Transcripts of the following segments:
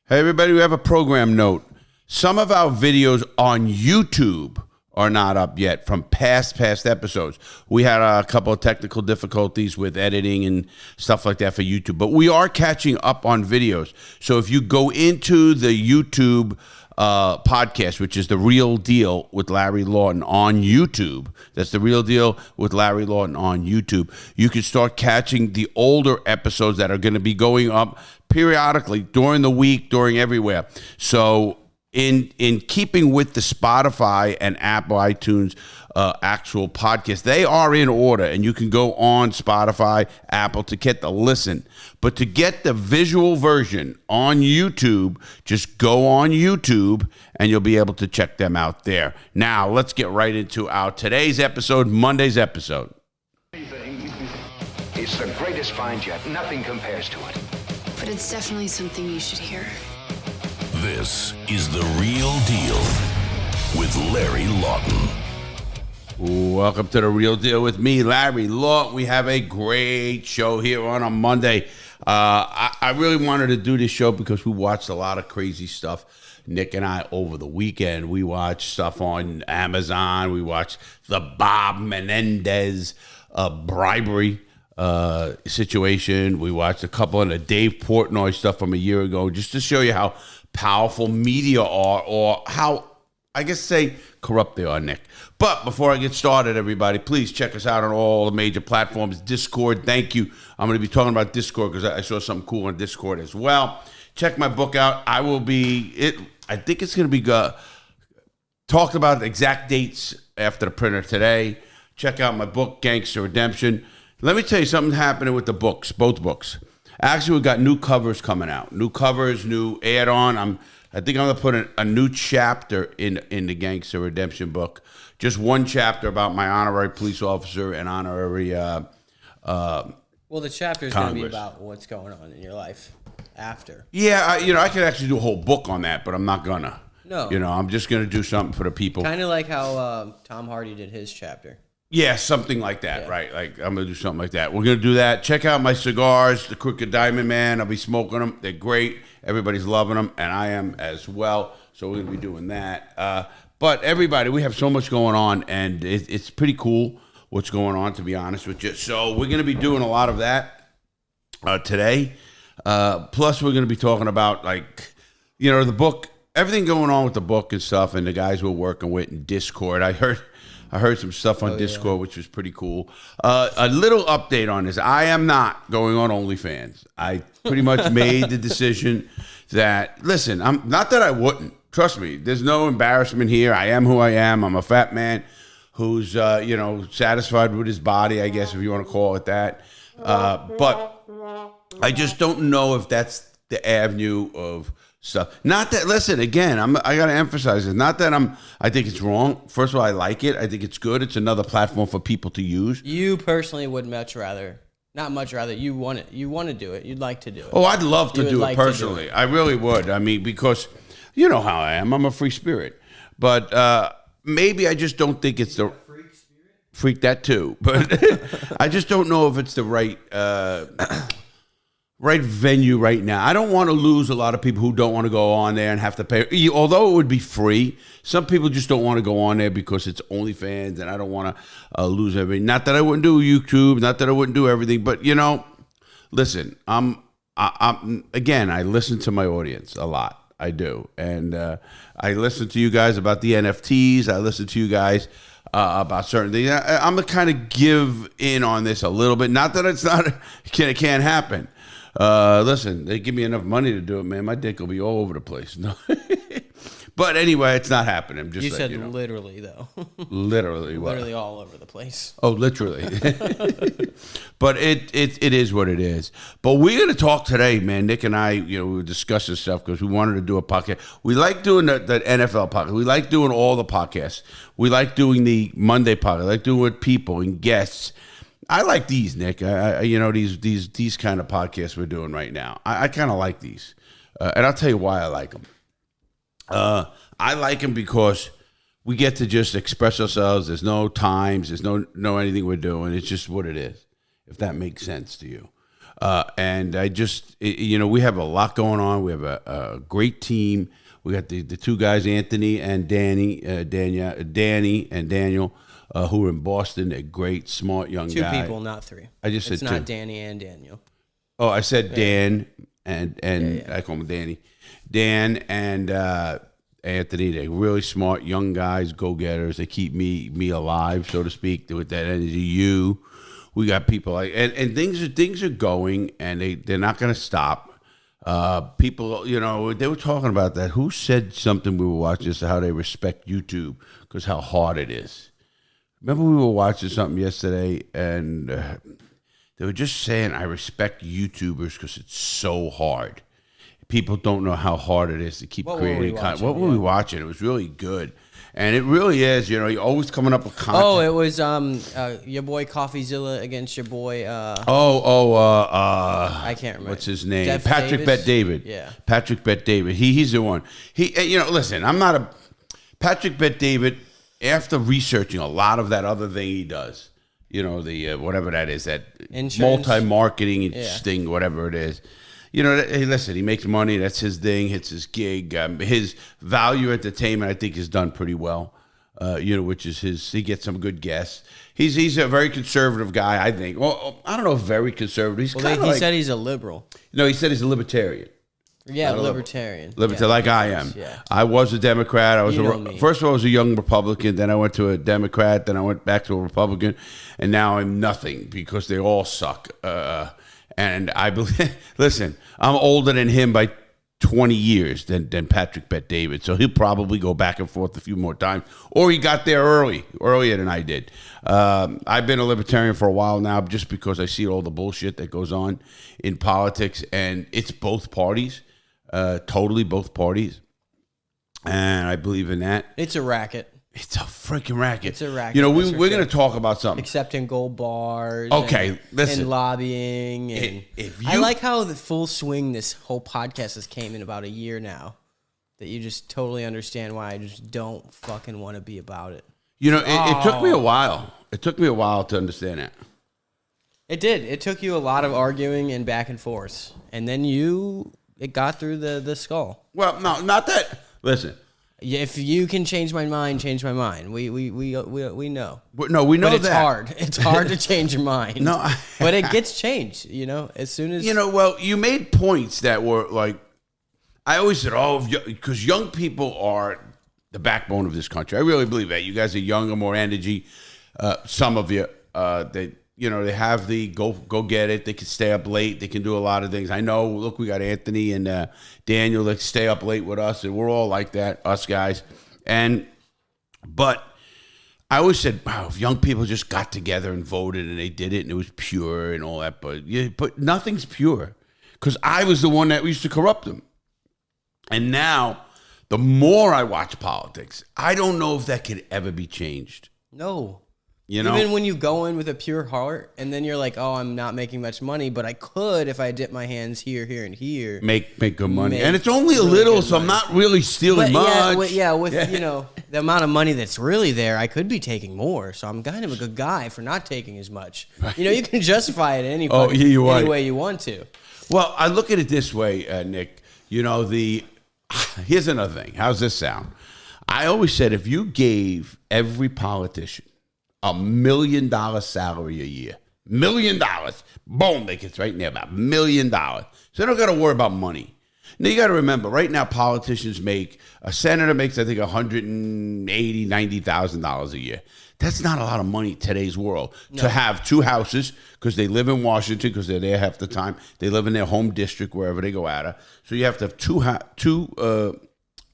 Hey, everybody, we have a program note. Some of our videos on YouTube are not up yet from past episodes. We had a couple of technical difficulties with editing and stuff like that for YouTube, but we are catching up on videos. So if you go into the YouTube podcast, which is The Real Deal with Larry Lawton on YouTube, that's The Real Deal with Larry Lawton on YouTube, you can start catching the older episodes that are going to be going up periodically during the week, during everywhere. So in keeping with the Spotify and Apple iTunes actual podcast, they are in order, and you can go on Spotify, Apple to get the listen. But to get the visual version on YouTube, just go on YouTube and you'll be able to check them out there. Now, let's get right into our today's episode, Monday's episode. It's the greatest find yet. Nothing compares to it. But it's definitely something you should hear. This is The Real Deal with Larry Lawton. Welcome to The Real Deal with me, Larry Lawton. We have a great show here on a Monday. I really wanted to do this show because we watched a lot of crazy stuff, Nick and I, over the weekend. We watched stuff on Amazon. We watched the Bob Menendez bribery situation. We watched a couple of the Dave Portnoy stuff from a year ago, just to show you how powerful media are, or how, I guess, say, corrupt they are, Nick. But before I get started, everybody, please check us out on all the major platforms. Discord, thank you. I'm going to be talking about Discord because I saw something cool on Discord as well. Check my book out. I think it's going to be talked about exact dates after the printer today. Check out my book, Gangster Redemption. Let me tell you something happening with the books, both books. Actually, we've got new covers coming out. New covers, new add-on. I think I'm going to put a new chapter in the Gangster Redemption book. Just one chapter about my honorary police officer and honorary well, the chapter is going to be about what's going on in your life after. Yeah, I could actually do a whole book on that, but I'm not going to. No. I'm just going to do something for the people. Kind of like how Tom Hardy did his chapter. Yeah, something like that, yeah. Right? Like, I'm going to do something like that. We're going to do that. Check out my cigars, the Crooked Diamond Man. I'll be smoking them. They're great. Everybody's loving them, and I am as well. So we're going to be doing that. But everybody, we have so much going on, and it's pretty cool what's going on, to be honest with you. So we're going to be doing a lot of that today. Plus, we're going to be talking about, the book, everything going on with the book and stuff, and the guys we're working with in Discord. I heard some stuff on Discord, which was pretty cool. A little update on this. I am not going on OnlyFans. I pretty much made the decision that, listen, not that I wouldn't. Trust me, there's no embarrassment here. I am who I am. I'm a fat man who's, satisfied with his body, I guess, if you want to call it that. But I just don't know if that's the avenue of stuff. Not that, listen, again, I got to emphasize it. Not that I think it's wrong. First of all, I like it. I think it's good. It's another platform for people to use. You personally would not much rather, you want to do it. You'd like to do it. Oh, I'd love to do it personally. I really would. I mean, because you know how I am. I'm a free spirit. But maybe I just don't think it's the freak that too. But I just don't know if it's the right venue right now. I don't want to lose a lot of people who don't want to go on there and have to pay. Although it would be free, some people just don't want to go on there because it's OnlyFans, and I don't want to lose everything. Not that I wouldn't do YouTube, not that I wouldn't do everything, but listen, I listen to my audience a lot. I do, and I listen to you guys about the NFTs. I listen to you guys about certain things. I'm gonna kind of give in on this a little bit. Not that it can't happen. Listen, they give me enough money to do it, man. My dick will be all over the place. No. But anyway, it's not happening. Just you said literally, though. Literally, what? Literally all over the place. Oh, literally. But it is what it is. But we're going to talk today, man. Nick and I, we were discussing stuff because we wanted to do a podcast. We like doing the NFL podcast. We like doing all the podcasts. We like doing the Monday podcast. I like doing with people and guests. I like these, Nick. These kind of podcasts we're doing right now. I kind of like these, and I'll tell you why I like them. I like them because we get to just express ourselves. There's no times. There's no anything we're doing. It's just what it is. If that makes sense to you. And I just, we have a lot going on. We have a great team. We got the two guys, Anthony and Danny and Daniel, who are in Boston. They're great, smart young guys. 2 people, not 3. I just said it's 2. not Danny and Daniel. Oh, I said Dan and I call him Danny. Dan and Anthony, they're really smart young guys, go-getters. They keep me alive, so to speak, with that energy. We got people like and things are going, and they're not going to stop. People, they were talking about that. Who said something we were watching as to how they respect YouTube because how hard it is? Remember we were watching something yesterday, and they were just saying, I respect YouTubers because it's so hard. People don't know how hard it is to keep creating content. What were we watching? It was really good. And it really is, you're always coming up with content. Oh, it was your boy CoffeeZilla against your boy. I can't remember. What's his name? Patrick Bet-David. Yeah. Patrick Bet-David. He's the one. Listen, I'm not a Patrick Bet-David. After researching a lot of that other thing he does, the whatever that is, that multi-marketing thing, whatever it is. Hey, listen, he makes money. That's his thing. It's his gig. His value entertainment, I think, is done pretty well, which is he gets some good guests. He's a very conservative guy, I think. Well, I don't know if very conservative. He said he's a liberal. No, he said he's a libertarian. Yeah, libertarian. Libertarian, like I am. Yeah. I was a Democrat. First of all, I was a young Republican. Then I went to a Democrat. Then I went back to a Republican. And now I'm nothing because they all suck. And I believe, listen, I'm older than him by 20 years than Patrick Bet-David. So he'll probably go back and forth a few more times. Or he got there earlier than I did. I've been a libertarian for a while now just because I see all the bullshit that goes on in politics. And it's both parties, totally both parties. And I believe in that. It's a racket. It's a freaking racket. It's a racket. We're going to talk about something. Accepting gold bars. Okay, listen. And lobbying. And I like how the full swing this whole podcast has came in about a year now. That you just totally understand why I just don't fucking want to be about it. It took me a while. It took me a while to understand that. It did. It took you a lot of arguing and back and forth. And then it got through the skull. Well, no, not that. Listen. If you can change my mind, change my mind. We know. No, we know but it's that. hard. It's hard to change your mind. No, but it gets changed. As soon as Well, you made points that were like, I always said, because young people are the backbone of this country. I really believe that. You guys are younger, more energy. Some of you, they have the go get it. They can stay up late. They can do a lot of things. I know. Look, we got Anthony and Daniel that stay up late with us, and we're all like that, us guys. But I always said, wow, if young people just got together and voted and they did it and it was pure and all that, but nothing's pure because I was the one that used to corrupt them. And now, the more I watch politics, I don't know if that could ever be changed. No. Even when you go in with a pure heart and then you're like, oh, I'm not making much money, but I could if I dip my hands here, and here. Make good money. And it's only a little, so I'm not really stealing much. The amount of money that's really there, I could be taking more. So I'm kind of a good guy for not taking as much. Right. You can justify it any way you want to. Well, I look at it this way, Nick. Here's another thing. How's this sound? I always said if you gave every politician $1 million salary a year, $1 million, boom, they get right there about $1 million. So they don't got to worry about money. Now you got to remember, right now politicians a senator makes I think $180,000-$90,000 a year. That's not a lot of money in today's world. No. To have 2 houses because they live in Washington because they're there half the time. They live in their home district wherever they go out of. So you have to have two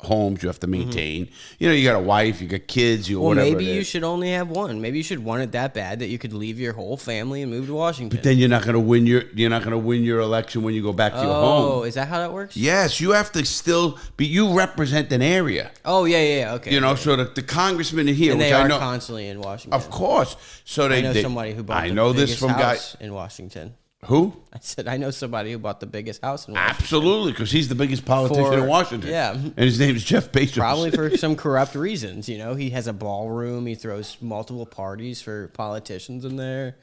homes you have to maintain. You got a wife, you got kids, whatever. Maybe you should only have one. Maybe you should want it that bad that you could leave your whole family and move to Washington. But then you're not going to win your election when you go back to your home. Oh, is that how that works? Yes, you have to still you represent an area. Oh, yeah, okay. So the congressmen in here, and which they I are know constantly in Washington. Of course. So I know somebody who bought the biggest house in Washington. Who? I said, I know somebody who bought the biggest house in Washington. Absolutely, because he's the biggest politician in Washington. Yeah. And his name is Jeff Bezos. Probably for some corrupt reasons. He has a ballroom. He throws multiple parties for politicians in there.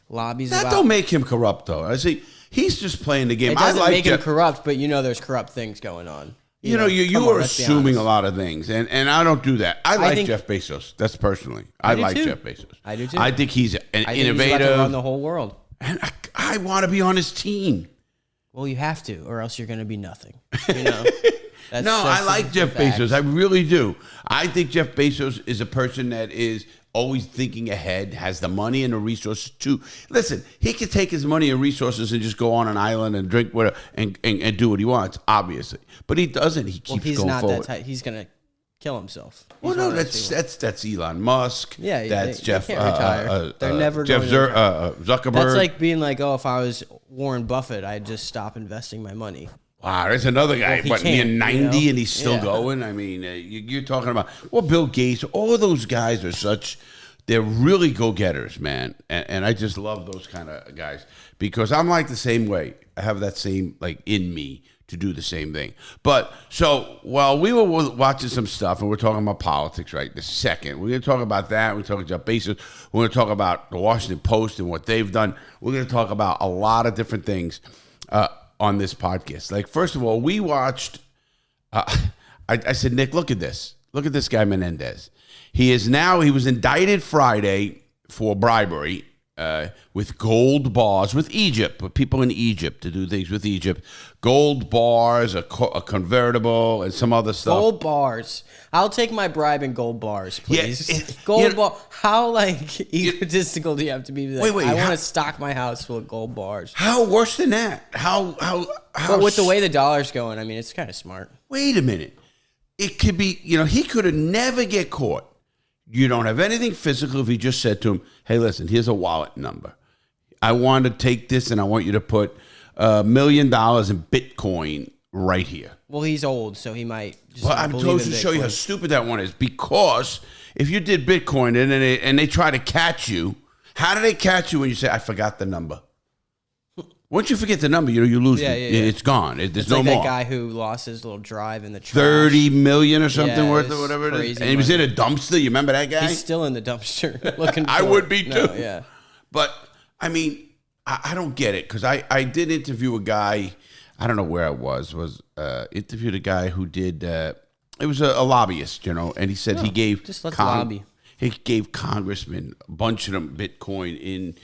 lobbies That about. don't make him corrupt, though. I see. He's just playing the game. It doesn't make him Jeff. corrupt, but there's corrupt things going on. You are assuming a lot of things, and I don't do that. I think Jeff Bezos. That's personally. I like too. Jeff Bezos. I do too. I think he's an innovative. He's about to run the whole world. And I want to be on his team. Well, you have to, or else you're going to be nothing. You know. I like Jeff Bezos. I really do. I think Jeff Bezos is a person that is always thinking ahead, has the money and the resources to listen. He could take his money and resources and just go on an island and drink whatever and do what he wants, obviously. But he doesn't. He keeps he's going not forward. That type. He's gonna kill himself. Well, no, that's Elon Musk. Yeah, that's Jeff. They can't retire. They're never Jeff going to retire. Zuckerberg. That's like being like, oh, if I was Warren Buffett, I'd just stop investing my money. Wow, there's another guy, near 90 and he's still going. I mean, you're talking about, Bill Gates, all of those guys are they're really go-getters, man. And I just love those kind of guys because I'm like the same way. I have that same, in me to do the same thing. But, so, while we were watching some stuff and we're talking about politics right this second, we're going to talk about that. We're talking about Bezos. We're going to talk about the Washington Post and what they've done. We're going to talk about a lot of different things on this podcast. First of all, we watched, I said, Nick, look at this. Look at this guy, Menendez. He was indicted Friday for bribery with gold bars with Egypt, with people in Egypt to do things with Egypt. Gold bars, a convertible, and some other stuff. Gold bars. I'll take my bribe in gold bars, please. Yeah, gold bar. How egotistical do you have to be? Wait, I want to stock my house full of gold bars. How worse than that? How? But with the way the dollar's going, I mean, it's kind of smart. Wait a minute. It could be. He could have never get caught. You don't have anything physical if he just said to him, hey, listen, here's a wallet number. I want to take this and I want you to put $1 million in Bitcoin right here. Well, he's old, so he might just I'm supposed to show you how stupid that one is because if you did Bitcoin and they try to catch you, how do they catch you when you say, I forgot the number? Once you forget the number, you lose it. It's gone. There's no more. That guy who lost his little drive in the trash. 30 million or something worth of whatever it is. And he was in a dumpster. You remember that guy? He's still in the dumpster looking for I would be too. No, yeah. But, I mean, I don't get it because I did interview a guy, I don't know where I was interviewed a guy who did, it was a lobbyist, and he said he gave. Just let's lobby. He gave congressmen a bunch of them Bitcoin in,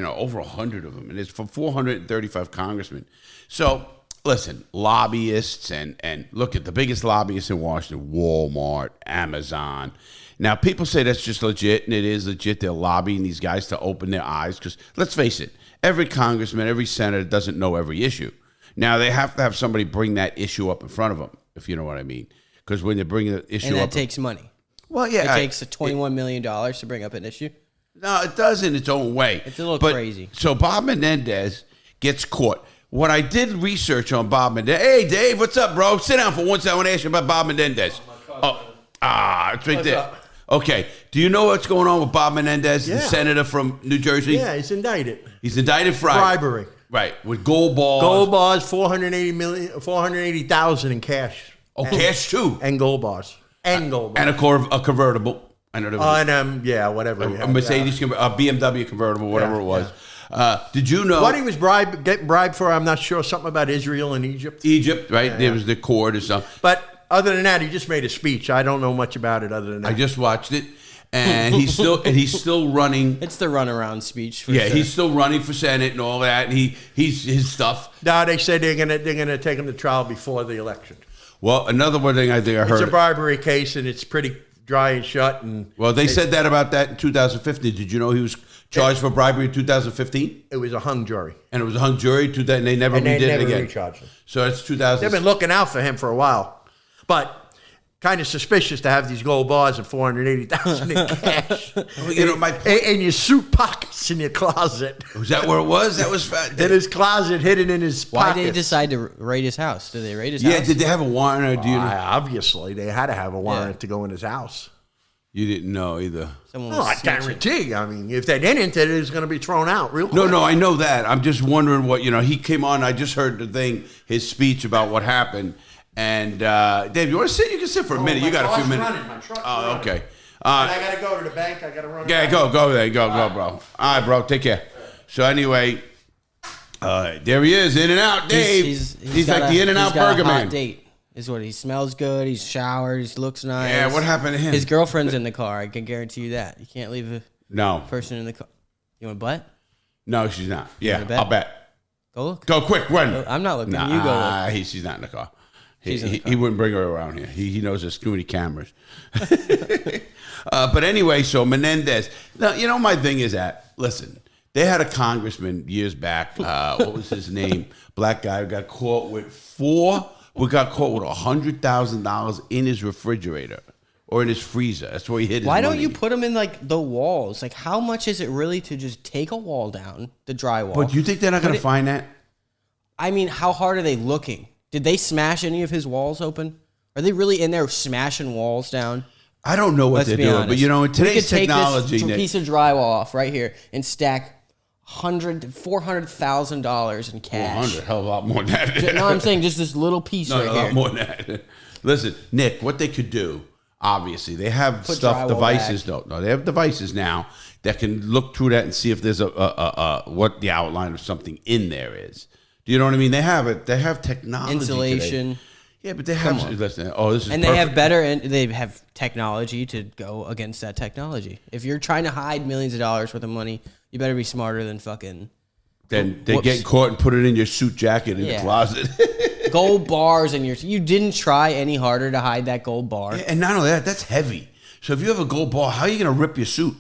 over 100 of them. And it's for 435 congressmen. So, listen, lobbyists and look at the biggest lobbyists in Washington, Walmart, Amazon. Now, people say that's just legit, and it is legit. They're lobbying these guys to open their eyes because, let's face it, every congressman, every senator doesn't know every issue. Now, they have to have somebody bring that issue up in front of them, if you know what I mean. Because when they bring the issue up... And that takes money. Well, yeah. It takes $21 million to bring up an issue. No, it does in its own way. It's a little crazy. So Bob Menendez gets caught. When I did research on Bob Menendez, hey, Dave, what's up, bro? Sit down for one second. I want to ask you about Bob Menendez. It's right there. Up? Okay. Do you know what's going on with Bob Menendez, the senator from New Jersey? Yeah, he's indicted. He's indicted Friday. Bribery. Right, with gold bars. Gold bars, 480,000 in cash. Oh, cash too. And gold bars. And gold bars. And a convertible. I know whatever. A Mercedes, a BMW convertible, whatever it was. Yeah. Did you know what he was getting bribed for? I'm not sure. Something about Israel and Egypt. Egypt, right? There was the court and stuff. But other than that, he just made a speech. I don't know much about it other than that. I just watched it, and he's still running. It's the runaround speech. For sure. He's still running for Senate and all that. And he's his stuff. No, they said they're gonna take him to trial before the election. Well, another one thing I think I heard. It's a bribery case, and it's pretty dry and shut. And well, they said that about that in 2015. Did you know he was charged for bribery in 2015? It was a hung jury. And it was a hung jury, and they never redid it again. Recharged him. So it's 2000. They've been looking out for him for a while. But kind of suspicious to have these gold bars and 480,000 in cash. In your suit pockets in your closet. Was that where it was? That was in his closet, hidden in his pockets. Why did they decide to raid his house? Did they raid his house? Yeah, did they have a warrant? Or do you know? Obviously, they had to have a warrant to go in his house. You didn't know either. I guarantee. I mean, if they didn't, it was going to be thrown out real quick. No, I know that. I'm just wondering what, he came on. I just heard his speech about what happened. And, Dave, you want to sit? You can sit for a minute. You got a few minutes. My truck's running. Okay. And I got to go to the bank. I got to run. Yeah, go there. Go, bro. All right, bro. Take care. So anyway, there he is, In-N-Out Dave. He's like the In-N-Out Burger Man. Date is what he smells good. He's showered. He looks nice. Yeah, what happened to him? His girlfriend's in the car. I can guarantee you that. You can't leave a person in the car. You want to bet? No, she's not. Yeah, bet? I'll bet. Go look. Go quick, run. I'm not looking. Nah, you go look. she's not in the car. She's in the car. He wouldn't bring her around here. He knows there's too many cameras. But anyway, so Menendez. Now, you know, my thing is that, listen, they had a congressman years back. What was his name? Black guy who got caught with $100,000 in his refrigerator or in his freezer. That's where he hid his Why don't money. you put them in like the walls? Like, how much is it really to just take a wall down, the drywall? But you think they're not going to find that? I mean, how hard are they looking? Did they smash any of his walls open? Are they really in there smashing walls down? I don't know what they're doing, honest. but you know, in today's technology, we could take this Nick, piece of drywall off right here and stack $400,000 in cash. 400, hell of a lot more than that. No, I'm saying just this little piece right a here. lot more than that. Listen, Nick, what they could do, obviously, they have Put stuff, drywall devices. back. No, they have devices now that can look through that and see if there's what the outline of something in there is. Do you know what I mean? They have it. They have technology. Insulation. Today. Yeah, but they have. Listen, this is and they have better, and they have technology to go against that technology. If you're trying to hide millions of dollars worth of money, you better be smarter than fucking. Then they get caught and put it in your suit jacket in the closet. Gold bars in you didn't try any harder to hide that gold bar. Yeah, and not only that, that's heavy. So if you have a gold bar, how are you going to rip your suit?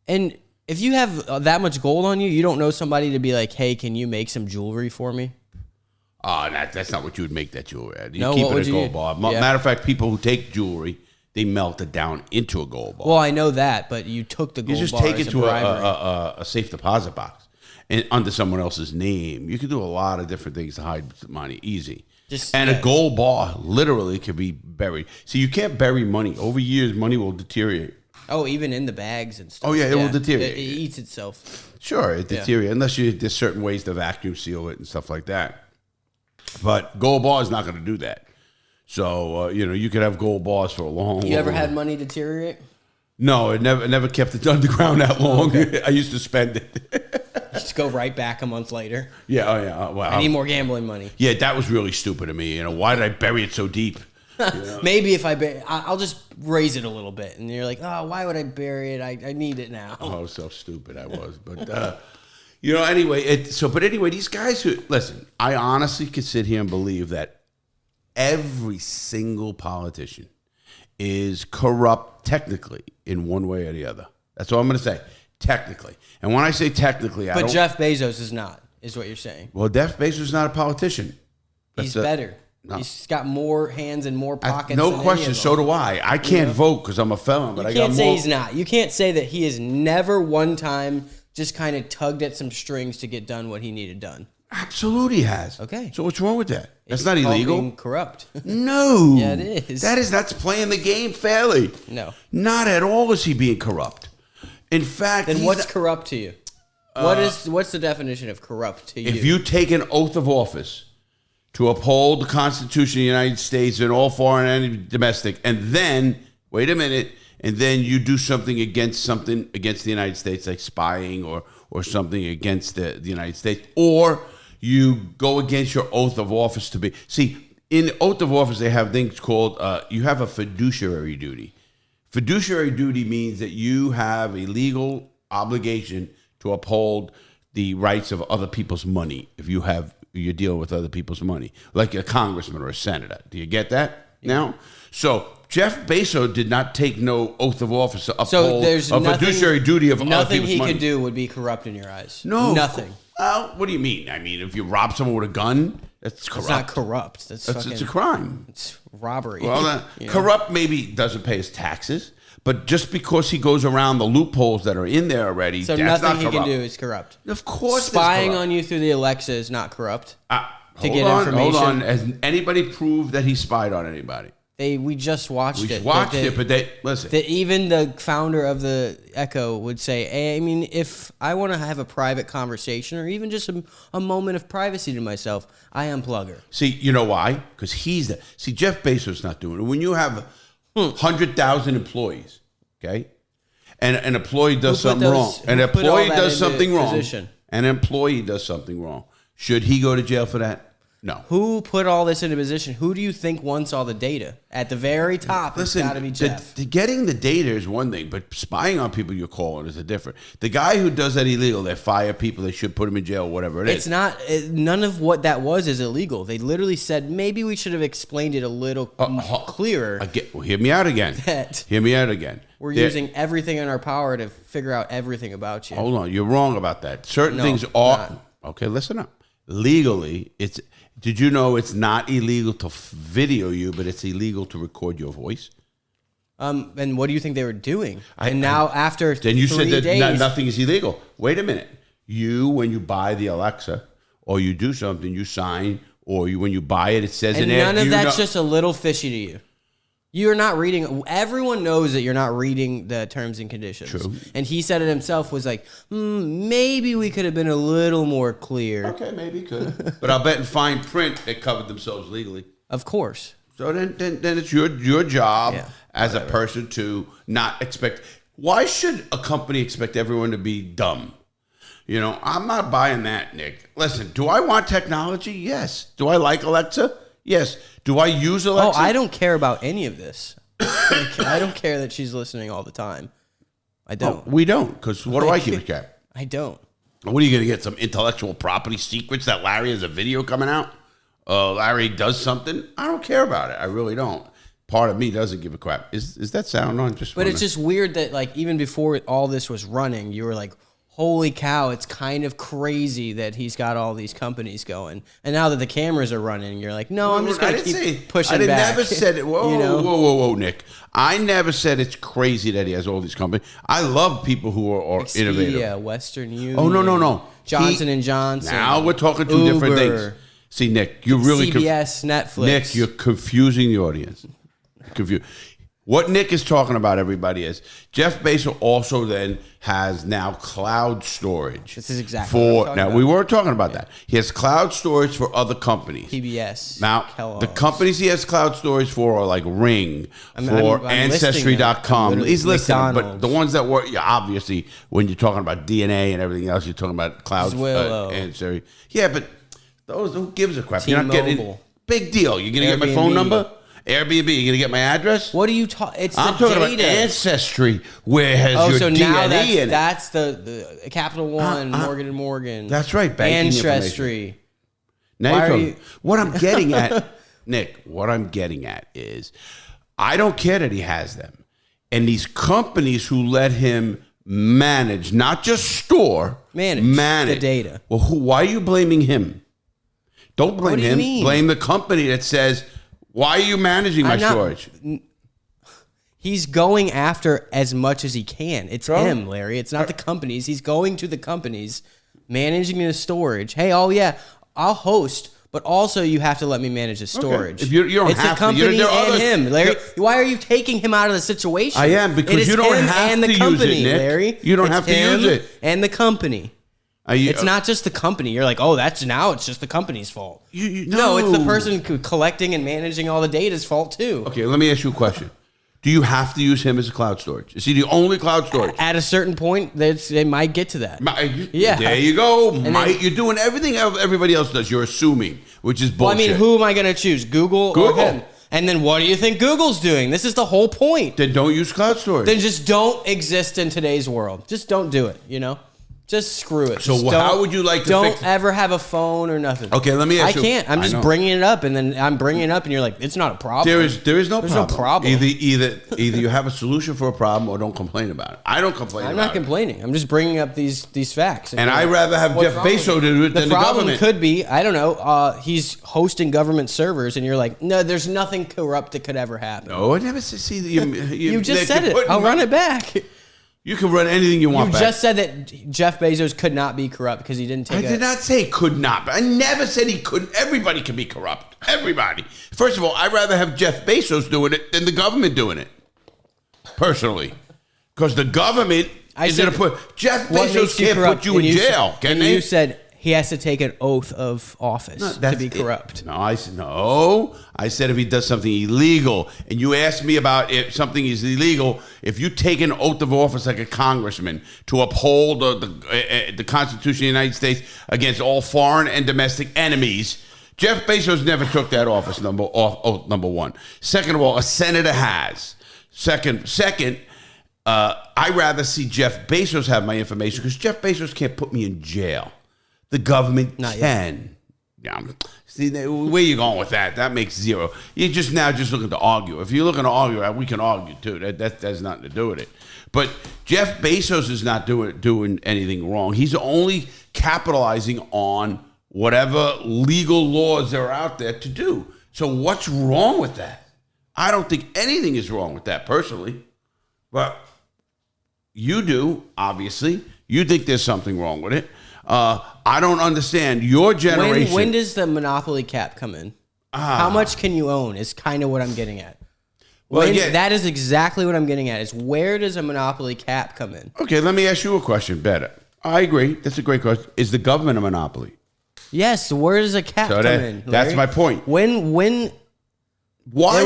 And if you have that much gold on you, you don't know somebody to be like, hey, can you make some jewelry for me? Oh, that's not what you would make that jewelry at. You No, keep what it would a you gold do? bar. Yeah. Matter of fact, people who take jewelry, they melt it down into a gold bar. Well, I know that, but you took the gold You just bar take as it to bribery. a safe deposit box and under someone else's name. You can do a lot of different things to hide money. Easy. A gold bar literally could be buried. See, you can't bury money. Over years, money will deteriorate. Oh, even in the bags and stuff. Oh, yeah, it will deteriorate. It eats itself. Sure, it deteriorates. Unless there's certain ways to vacuum seal it and stuff like that. But gold bar is not going to do that. So, you could have gold bars for a long You ever had money deteriorate? No, it never kept it underground that long. Okay. I used to spend it. Just go right back a month later. Yeah, oh yeah. Well, I need more gambling money. Yeah, that was really stupid of me. Why did I bury it so deep? Maybe if I'll just raise it a little bit. And you're like, oh, why would I bury it? I need it now. Oh, so stupid I was. But, anyway, these guys listen, I honestly could sit here and believe that every single politician is corrupt technically in one way or the other. That's all I'm going to say. Technically. And when I say technically, But Jeff Bezos is not, is what you're saying. Well, Jeff Bezos is not a politician. He's better. No. He's got more hands and more pockets. No question. So do I. I can't vote because I'm a felon, but I got more. You can't say he's not. You can't say that he has never one time just kind of tugged at some strings to get done what he needed done. Absolutely he has. Okay. So what's wrong with that? That's not illegal. Being corrupt. No. Yeah, it is. That's playing the game fairly. No. Not at all is he being corrupt. In fact, then what's corrupt to you? What's the definition of corrupt to you? If you take an oath of office to uphold the Constitution of the United States and all foreign and domestic, and then wait a minute, and then you do something against the United States, like spying or something against the United States, or you go against your oath of office to be. See, in oath of office, they have things called, you have a fiduciary duty. Fiduciary duty means that you have a legal obligation to uphold the rights of other people's money if you're dealing with other people's money, like a congressman or a senator. Do you get that now? So Jeff Bezos did not take no oath of office to uphold a fiduciary duty of other people's money. Nothing he could do would be corrupt in your eyes. No. Nothing. What do you mean? I mean, if you rob someone with a gun, that's corrupt. It's not corrupt. It's a crime. It's robbery. Well, corrupt maybe doesn't pay his taxes, but just because he goes around the loopholes that are in there already, so that's nothing not he can do is corrupt. Of course, spying on you through the Alexa is not corrupt. Information. Hold on. Has anybody proved that he spied on anybody? We just watched it. We watched it, but listen. Even the founder of the Echo would say, hey, I mean, if I want to have a private conversation or even just a moment of privacy to myself, I unplug her. See, you know why? Because Jeff Bezos is not doing it. When you have 100,000 employees, okay, an employee does Who put something wrong. those- An who put all employee that does into something wrong. position? An employee does something wrong. Should he go to jail for that? No. Who put all this into position? Who do you think wants all the data? At the very top, it's got to be Jeff. Getting the data is one thing, but spying on people you're calling is a different. The guy who does that illegal, they fire people, they should put him in jail, whatever it is. It's not, none of what that was is illegal. They literally said maybe we should have explained it a little clearer. Hear me out again. Hear me out again. We're using everything in our power to figure out everything about you. Hold on, you're wrong about that. Certain things are not. Okay. Listen up. Legally, it's. Did you know it's not illegal to video you, but it's illegal to record your voice? And what do you think they were doing? Now after then you 3 said that days, nothing is illegal. Wait a minute. When you buy the Alexa or you do something, you sign, or when you buy it, it says and in there. none of that's just a little fishy to you. You're not reading. Everyone knows that you're not reading the terms and conditions. True. And he said it himself. Was like, maybe we could have been a little more clear. Okay, maybe you could. But I'll bet in fine print they covered themselves legally. Of course. So then it's your job as a person to not expect. Why should a company expect everyone to be dumb? You know, I'm not buying that, Nick. Listen, do I want technology? Yes. Do I like Alexa? Yes. Do I use Alexa? Oh, I don't care about any of this. I don't care that she's listening all the time. I don't. Oh, we don't, because what do I give a crap? I don't. What are you going to get, some intellectual property secrets that Larry has a video coming out? Larry does something? I don't care about it. I really don't. Part of me doesn't give a crap. Is that sound on? But it's just weird that, like, even before all this was running, you were like, holy cow, it's kind of crazy that he's got all these companies going. And now that the cameras are running, you're like, no, I'm just going to keep pushing back. I never said it. Whoa, You know? whoa, Nick. I never said it's crazy that he has all these companies. I love people who are innovative. Yeah, Western Union. Oh, no. Johnson & Johnson. Now we're talking two different things. See, Nick, you're really CBS, Netflix. Nick, you're confusing the audience. What Nick is talking about, everybody, is Jeff Bezos also then has now cloud storage. This is exactly what I'm talking about. We weren't talking about that. He has cloud storage for other companies. PBS. Now, Kellogg's. the companies he has cloud storage for are like Ring, for Ancestry.com. He's listening, McDonald's. but the ones that were, obviously, when you're talking about DNA and everything else, you're talking about cloud Ancestry. Yeah, but those, who gives a crap? You're not getting big deal. You're going to get my phone number? Airbnb, you going to get my address? What are you talking? It's I'm the talking data. about Ancestry, where it has your so DNA now in it. that's the Capital One, Morgan & Morgan. That's right, banking Ancestry. What I'm getting at, Nick, what I'm getting at is, I don't care that he has them. And these companies who let him manage, not just store, manage the data. Well, why are you blaming him? Don't blame him. Blame the company that says, why are you managing my storage? He's going after as much as he can. It's him, Larry. It's not the companies. He's going to the companies, managing the storage. Hey, I'll host, but also you have to let me manage the storage. Okay. If you don't it's have the company to, and him, Larry. Why are you taking him out of the situation? I am, because you don't have to use it, Nick. Larry. You don't have to use it. And the company. It's not just the company. You're like, it's just the company's fault. No, it's the person collecting and managing all the data's fault too. Okay, let me ask you a question. Do you have to use him as a cloud storage? Is he the only cloud storage? At a certain point, they might get to that. Yeah. There you go. You're doing everything everybody else does. You're assuming, which is bullshit. Well, I mean, who am I going to choose? Google or him? And then what do you think Google's doing? This is the whole point. Then don't use cloud storage. Then just don't exist in today's world. Just don't do it, Just screw it. So how would you like to Don't ever have a phone or nothing. Okay, let me ask you. I can't. I'm just bringing it up, and then I'm bringing it up, and you're like, it's not a problem. There is no There's problem. no problem. Either you have a solution for a problem or don't complain about it. I don't complain about it. I'm not complaining. I'm just bringing up these facts. And I'd rather have Jeff Bezos do it than the government. The problem could be, I don't know, he's hosting government servers, and you're like, no, there's nothing corrupt that could ever happen. No, I never see you just said it. I'll run it back. You can run anything you want back. You just said that Jeff Bezos could not be corrupt because he didn't take I did not say could not. I never said he couldn't. Everybody can be corrupt. Everybody. First of all, I'd rather have Jeff Bezos doing it than the government doing it. Personally. Because the government is going to put... Jeff Bezos can't put you in jail, can they? You said he has to take an oath of office to be corrupt. No, I said if he does something illegal, and you asked me about if something is illegal, if you take an oath of office like a congressman to uphold the Constitution of the United States against all foreign and domestic enemies, Jeff Bezos never took that office. Number one. Second of all, a senator has. Second. I'd rather see Jeff Bezos have my information because Jeff Bezos can't put me in jail. The government can. Yeah. See, where you going with that? That makes zero. You're just looking to argue. If you're looking to argue, we can argue too. That has nothing to do with it. But Jeff Bezos is not doing anything wrong. He's only capitalizing on whatever legal laws there are out there to do. So what's wrong with that? I don't think anything is wrong with that personally. But you do, obviously. You think there's something wrong with it. I don't understand your generation. When does the monopoly cap come in? How much can you own is kind of what I'm getting at. That is exactly what I'm getting at. Is where does a monopoly cap come in? Okay, let me ask you a question better. I agree. That's a great question. Is the government a monopoly? Yes. Where does a cap come in? Larry? That's my point. Why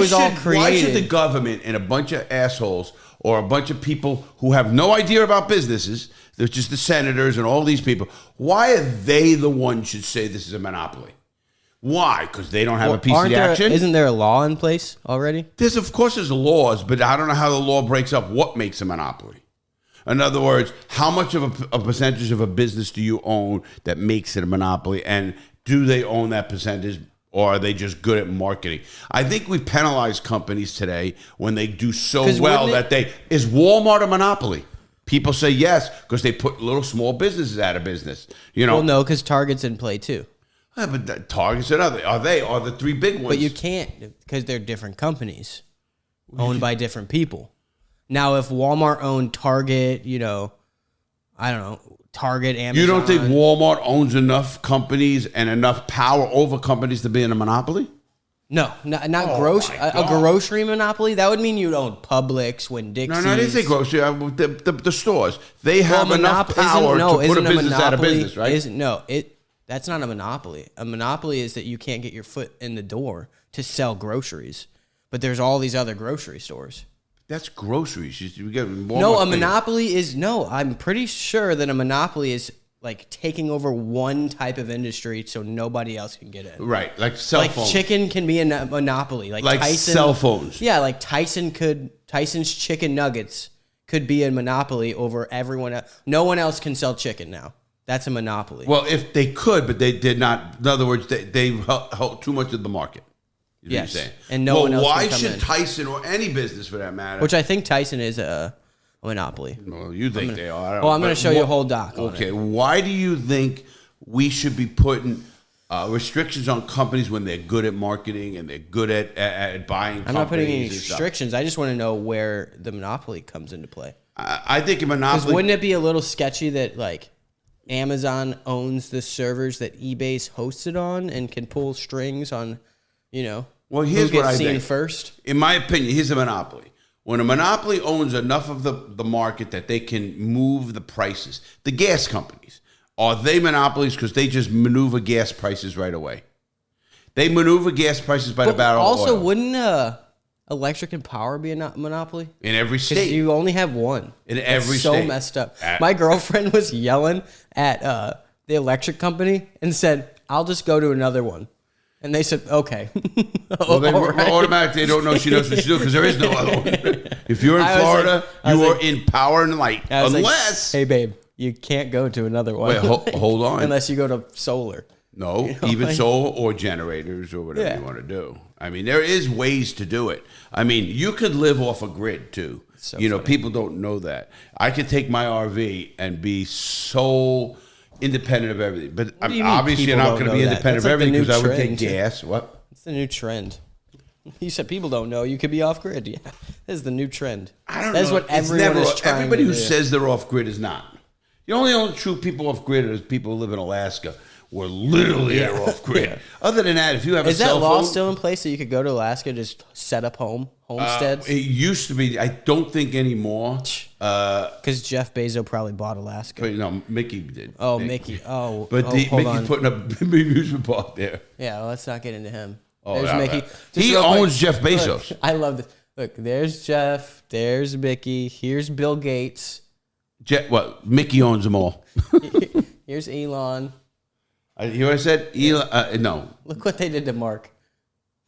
should the government and a bunch of assholes or a bunch of people who have no idea about businesses, they're just the senators and all these people, why are they the ones should say this is a monopoly? Why? Because they don't have a piece of the action? Isn't there a law in place already? Of course there's laws, but I don't know how the law breaks up what makes a monopoly. In other words, how much of a percentage of a business do you own that makes it a monopoly? And do they own that percentage? Or are they just good at marketing? I think we penalize companies today when they do so well is Walmart a monopoly? People say yes because they put little small businesses out of business. Well, no, because Target's in play too. But Target's and are the three big ones. But you can't because they're different companies owned by different people. Now, if Walmart owned Target, I don't know. Target, Amazon. You don't think Walmart owns enough companies and enough power over companies to be in a monopoly? No, not grocery. A grocery monopoly? That would mean you'd own Publix, Winn-Dixie's. No, I didn't say grocery. The stores. They have enough power to put a business out of business, right? That's not a monopoly. A monopoly is that you can't get your foot in the door to sell groceries. But there's all these other grocery stores. That's groceries. I'm pretty sure that a monopoly is like taking over one type of industry so nobody else can get in. Right, like cell phones. Like chicken can be a monopoly. Like Tyson, cell phones. Yeah, like Tyson's chicken nuggets could be a monopoly over everyone else. No one else can sell chicken now. That's a monopoly. Well, if they could, but they did not. In other words, they held too much of the market. Yes, and no one else why can come should in. Tyson or any business for that matter? Which I think Tyson is a monopoly. Well, you think they are? I'm going to show you a whole doc. Okay, why do you think we should be putting restrictions on companies when they're good at marketing and they're good at buying? I'm not putting any restrictions. I just want to know where the monopoly comes into play. I think a monopoly. Because wouldn't it be a little sketchy that like Amazon owns the servers that eBay's hosted on and can pull strings on, Well, here's who what I gets seen think. first? In my opinion, here's a monopoly. When a monopoly owns enough of the market that they can move the prices, the gas companies, are they monopolies because they just maneuver gas prices right away? They maneuver gas prices by the barrel of also, oil. wouldn't electric and power be a monopoly? In every state. Because you only have one. In every so state. Messed up. My girlfriend was yelling at the electric company and said, I'll just go to another one. And they said, okay. Well, they automatically they don't know she knows what she's doing because there is no other one. If you're in Florida, you are in power and light. Unless... hey, babe, you can't go to another one. Wait, hold on. Unless you go to solar. No, even solar or generators or whatever you want to do. I mean, there is ways to do it. I mean, you could live off a grid, too. So funny. People don't know that. I could take my RV and be so... independent of everything, but obviously you're not going to be independent of everything because I would take gas. What? It's the new trend. You said people don't know you could be off grid. Yeah, this is the new trend. I don't know. That's what everyone is trying. Everybody to who do. says they're off grid is not. The only true people off grid are people who live in Alaska. Where literally they're off grid. Yeah. Other than that, if you have a cell phone, is that law still in place so you could go to Alaska and just set up homesteads? It used to be. I don't think anymore. Because Jeff Bezos probably bought Alaska. Wait, no, Mickey did. Oh, Mickey. Oh, but hold Mickey's on. putting up amusement park there. Yeah, well, let's not get into him. Oh, There's yeah, Mickey. right. Just He real quick. owns Jeff Bezos. Look, I love this. Look, there's Jeff. There's Mickey. Here's Bill Gates. Mickey owns them all. Here's Elon. You hear what I said? Elon, no. Look what they did to Mark.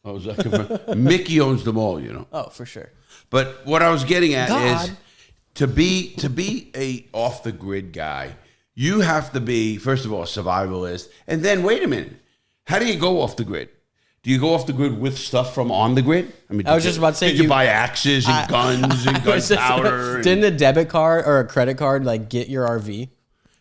Oh, Zuckerberg. Mickey owns them all, you know. Oh, for sure. But what I was getting at God. is to be a off the grid guy, you have to be, first of all, a survivalist. And then wait a minute. How do you go off the grid? Do you go off the grid with stuff from on the grid? I mean, I was just about to say, did you buy axes and guns and gunpowder? Didn't a debit card or a credit card like get your RV?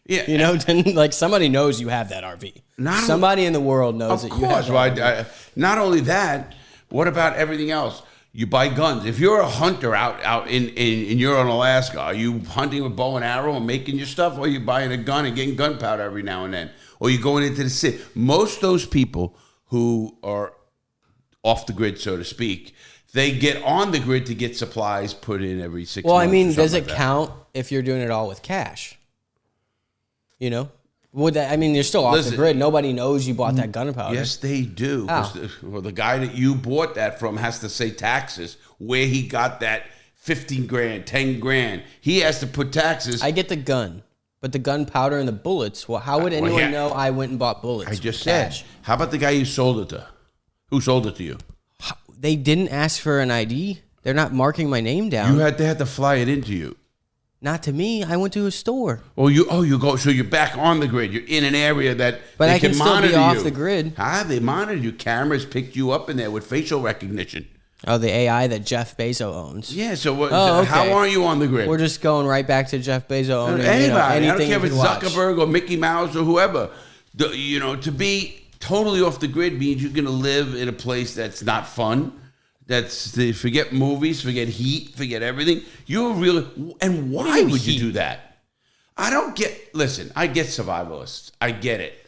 Yeah, You know, didn't, like somebody knows you have that RV. Somebody in the world knows that you have that RV. Not only that, what about everything else? You buy guns. If you're a hunter out in you're in Alaska, are you hunting with bow and arrow and making your stuff, or are you buying a gun and getting gunpowder every now and then? Or you going into the city? Most of those people who are off the grid, so to speak, they get on the grid to get supplies put in every 6 months. Well, I mean, does like it that. count if you're doing it all with cash? You know? Would that? I mean, you're still off Listen, the grid. Nobody knows you bought that gunpowder. Yes, they do. How? The guy that you bought that from has to say taxes, where he got that 15 grand, 10 grand. He has to put taxes. I get the gun, but the gunpowder and the bullets. Well, how would anyone yeah. know I went and bought bullets? I just Cash. said. How about the guy you sold it to? Who sold it to you? They didn't ask for an ID. They're not marking my name down. They had to fly it into you. Not to me. I went to a store. You go. So you're back on the grid. You're in an area that But they I can still be monitor off you. the grid. They monitored you. Cameras picked you up in there with facial recognition. Oh, the AI that Jeff Bezos owns. Yeah. So what? Oh, okay. How are you on the grid? We're just going right back to Jeff Bezos owning Anybody. I don't anything care if you it's can watch. Zuckerberg or Mickey Mouse or whoever. To be totally off the grid means you're going to live in a place that's not fun. Forget movies, forget heat, forget everything. And why would you do that? I don't get, listen, I get survivalists. I get it.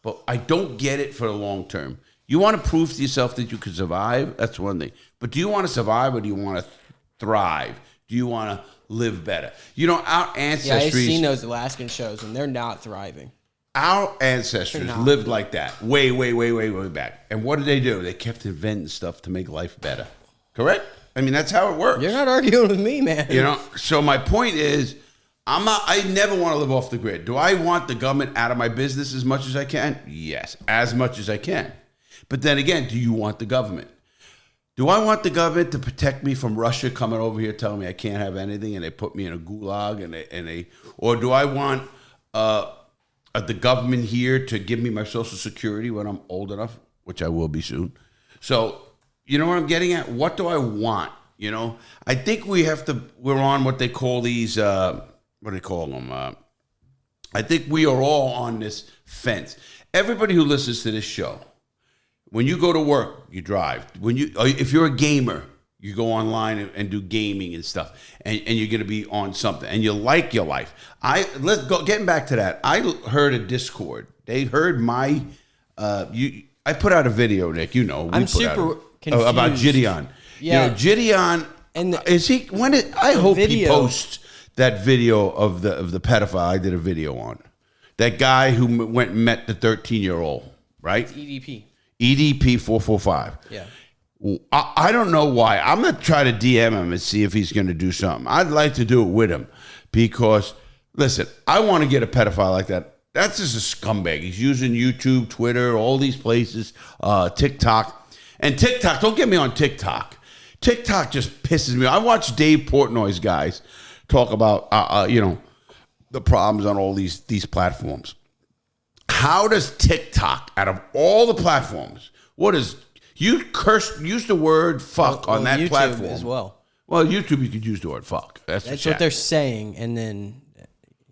But I don't get it for the long term. You want to prove to yourself that you can survive? That's one thing. But do you want to survive or do you want to thrive? Do you want to live better? Our ancestors. Yeah, I've seen those Alaskan shows, and they're not thriving. Our ancestors lived like that way, way, way, way, way back. And what did they do? They kept inventing stuff to make life better. Correct? I mean, that's how it works. You're not arguing with me, man. So my point is, I never want to live off the grid. Do I want the government out of my business as much as I can? Yes, as much as I can. But then again, do you want the government? Do I want the government to protect me from Russia coming over here telling me I can't have anything and they put me in a gulag or do I want the government here to give me my Social Security when I'm old enough, which I will be soon? So, you know what I'm getting at? What do I want? I think we're on what they call these, what do they call them? I think we are all on this fence. Everybody who listens to this show, when you go to work, you drive. If you're a gamer, you go online and do gaming and stuff, and you're going to be on something, and you like your life. Getting back to that, I heard a Discord. They heard my, I put out a video, Nick. I'm super confused about Gideon. Yeah, Gideon. And I hope he posts that video of the pedophile I did a video on. That guy who went and met the 13-year-old, right? EDP. EDP 445. Yeah. I don't know why. I'm going to try to DM him and see if he's going to do something. I'd like to do it with him because, listen, I want to get a pedophile like that. That's just a scumbag. He's using YouTube, Twitter, all these places, TikTok. And TikTok, don't get me on TikTok. TikTok just pisses me off. I watch Dave Portnoy's guys talk about, the problems on all these platforms. How does TikTok, out of all the platforms, use the word fuck on that YouTube platform as well. Well, YouTube, you could use the word fuck. That's what they're saying, and then.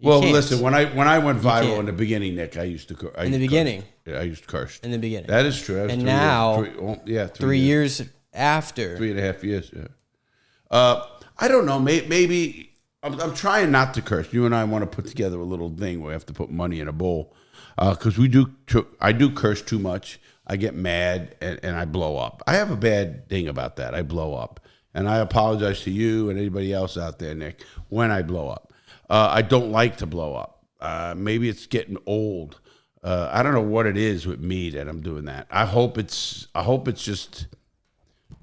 Listen, when I went viral in the beginning, Nick, I used to curse. In the beginning? Yeah, I used to curse. In the beginning. That is true. And now, 3 years after. 3.5 years, yeah. I don't know. Maybe I'm trying not to curse. You and I want to put together a little thing where we have to put money in a bowl. Because I do curse too much. I get mad and I blow up. I have a bad thing about that. I blow up. and I apologize to you and anybody else out there, Nick, when I blow up. I don't like to blow up. Maybe it's getting old. I don't know what it is with me that I'm doing that. I hope it's just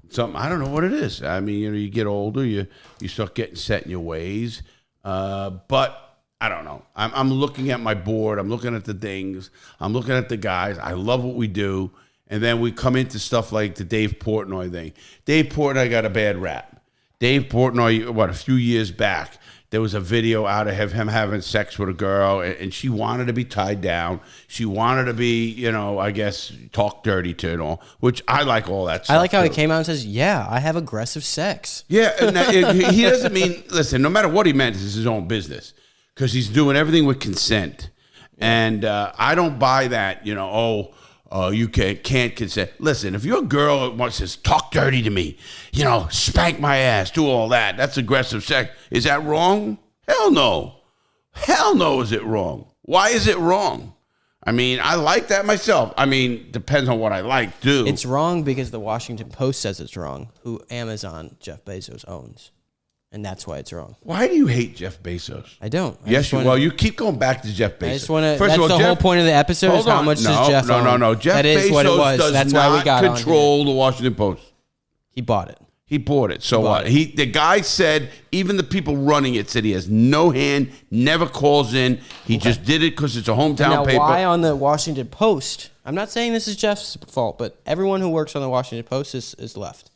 something. I don't know what it is. I mean, you get older, you start getting set in your ways. But I don't know. I'm looking at my board. I'm looking at the things. I'm looking at the guys. I love what we do. And then we come into stuff like the Dave Portnoy thing. Dave Portnoy got a bad rap. Dave Portnoy, a few years back, there was a video out of him having sex with a girl, and she wanted to be tied down. She wanted to be, I guess, talk dirty to it all, which I like all that stuff. I like how too. he came out and says, yeah, I have aggressive sex. Yeah, and he doesn't mean, listen, no matter what he meant, it's his own business because he's doing everything with consent. And I don't buy that, you can't consent. Listen, if you're a girl that wants to talk dirty to me, spank my ass, do all that, that's aggressive sex. Is that wrong? Hell no. Hell no, is it wrong? Why is it wrong? I mean, I like that myself. I mean, depends on what I like, too. It's wrong because the Washington Post says it's wrong, who Amazon Jeff Bezos owns. And that's why it's wrong. Why do you hate Jeff Bezos? I don't. You keep going back to Jeff Bezos. I just want to. That's the whole point of the episode. Is how much does Jeff own? No. Jeff that is Bezos what it was. does That's not why we got control the Washington Post. He bought it. He bought it. So what? The guy said, even the people running it said he has no hand, never calls in. He just did it because it's a hometown paper. Why on the Washington Post? I'm not saying this is Jeff's fault, but everyone who works on the Washington Post is left.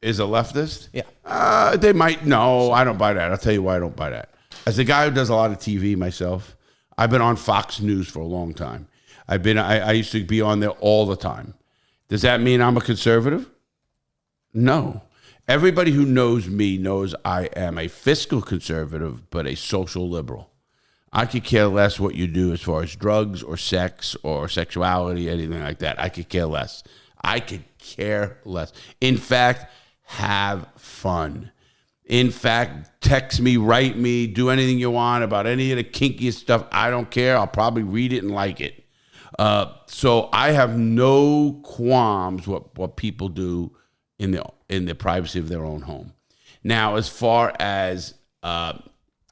Is a leftist? Yeah. They might. No, I don't buy that. I'll tell you why I don't buy that. As a guy who does a lot of TV myself, I've been on Fox News for a long time. I used to be on there all the time. Does that mean I'm a conservative? No. Everybody who knows me knows I am a fiscal conservative, but a social liberal. I could care less what you do as far as drugs or sex or sexuality, anything like that. I could care less. I could care less. In fact, have fun. In fact, text me, write me, do anything you want about any of the kinkiest stuff. I don't care. I'll probably read it and like it. So I have no qualms what people do in the privacy of their own home. Now, as far as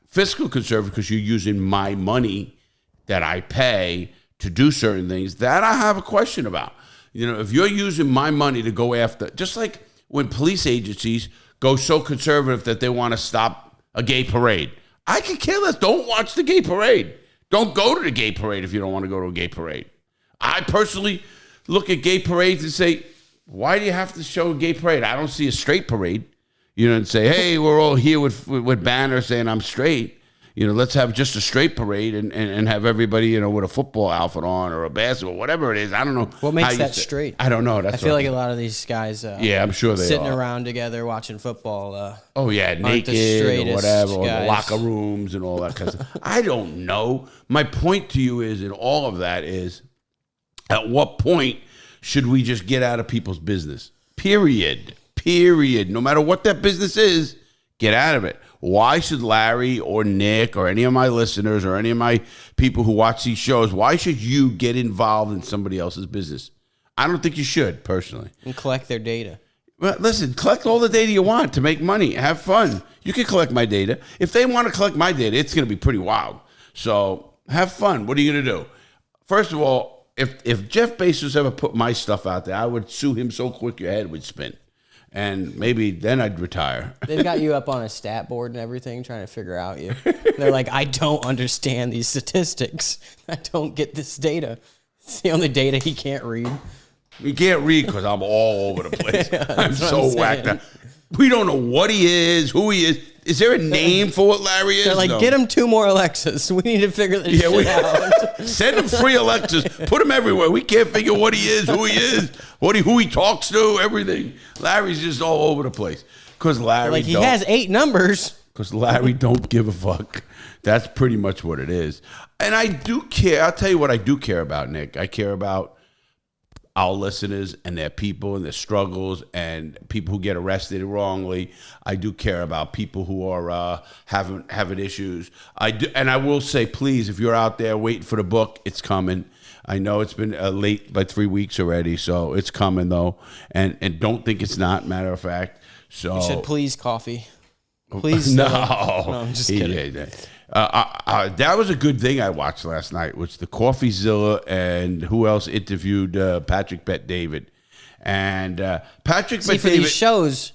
fiscal conservative, because you're using my money that I pay to do certain things, that I have a question about. If you're using my money to go after, just like when police agencies go so conservative that they want to stop a gay parade. I could care less. Don't watch the gay parade. Don't go to the gay parade if you don't want to go to a gay parade. I personally look at gay parades and say, why do you have to show a gay parade? I don't see a straight parade. And say, hey, we're all here with banners saying I'm straight. Let's have just a straight parade and have everybody, with a football outfit on or a basketball, whatever it is. I don't know. What makes that straight? I don't know. I feel like a lot of these guys I'm sure they sitting are. around together watching football. Naked or whatever, or the locker rooms and all that kind of stuff. I don't know. My point to you is, in all of that is, at what point should we just get out of people's business? Period. No matter what that business is, get out of it. Why should Larry or Nick or any of my listeners or any of my people who watch these shows, why should you get involved in somebody else's business? I don't think you should, personally. And collect their data. Well, listen, collect all the data you want to make money. Have fun. You can collect my data. If they want to collect my data, it's going to be pretty wild. So have fun. What are you going to do? First of all, if Jeff Bezos ever put my stuff out there, I would sue him so quick your head would spin. And maybe then I'd retire. They've got you up on a stat board and everything, trying to figure out you. They're like, I don't understand these statistics. I don't get this data. It's the only data he can't read. He can't read because I'm all over the place. I'm so whacked out. We don't know what he is, who he is. Is there a name for what Larry is? They're like, get him 2 more Alexas. We need to figure this shit out. Send him free Alexas. Put him everywhere. We can't figure what he is, who he is, who he talks to, everything. Larry's just all over the place. Because Larry he has 8 numbers. Because Larry don't give a fuck. That's pretty much what it is. And I do care. I'll tell you what I do care about, Nick. I care about our listeners and their people and their struggles and people who get arrested wrongly. I do care about people who are having issues. I do, and I will say, please, if you're out there waiting for the book, it's coming. I know it's been late by 3 weeks already, so it's coming though, and don't think it's not. Matter of fact, so You said please coffee. Please no, I'm just kidding. That was a good thing I watched last night. Was the CoffeeZilla and who else interviewed Patrick Bet-David, and Patrick See, for Bet-David. these shows,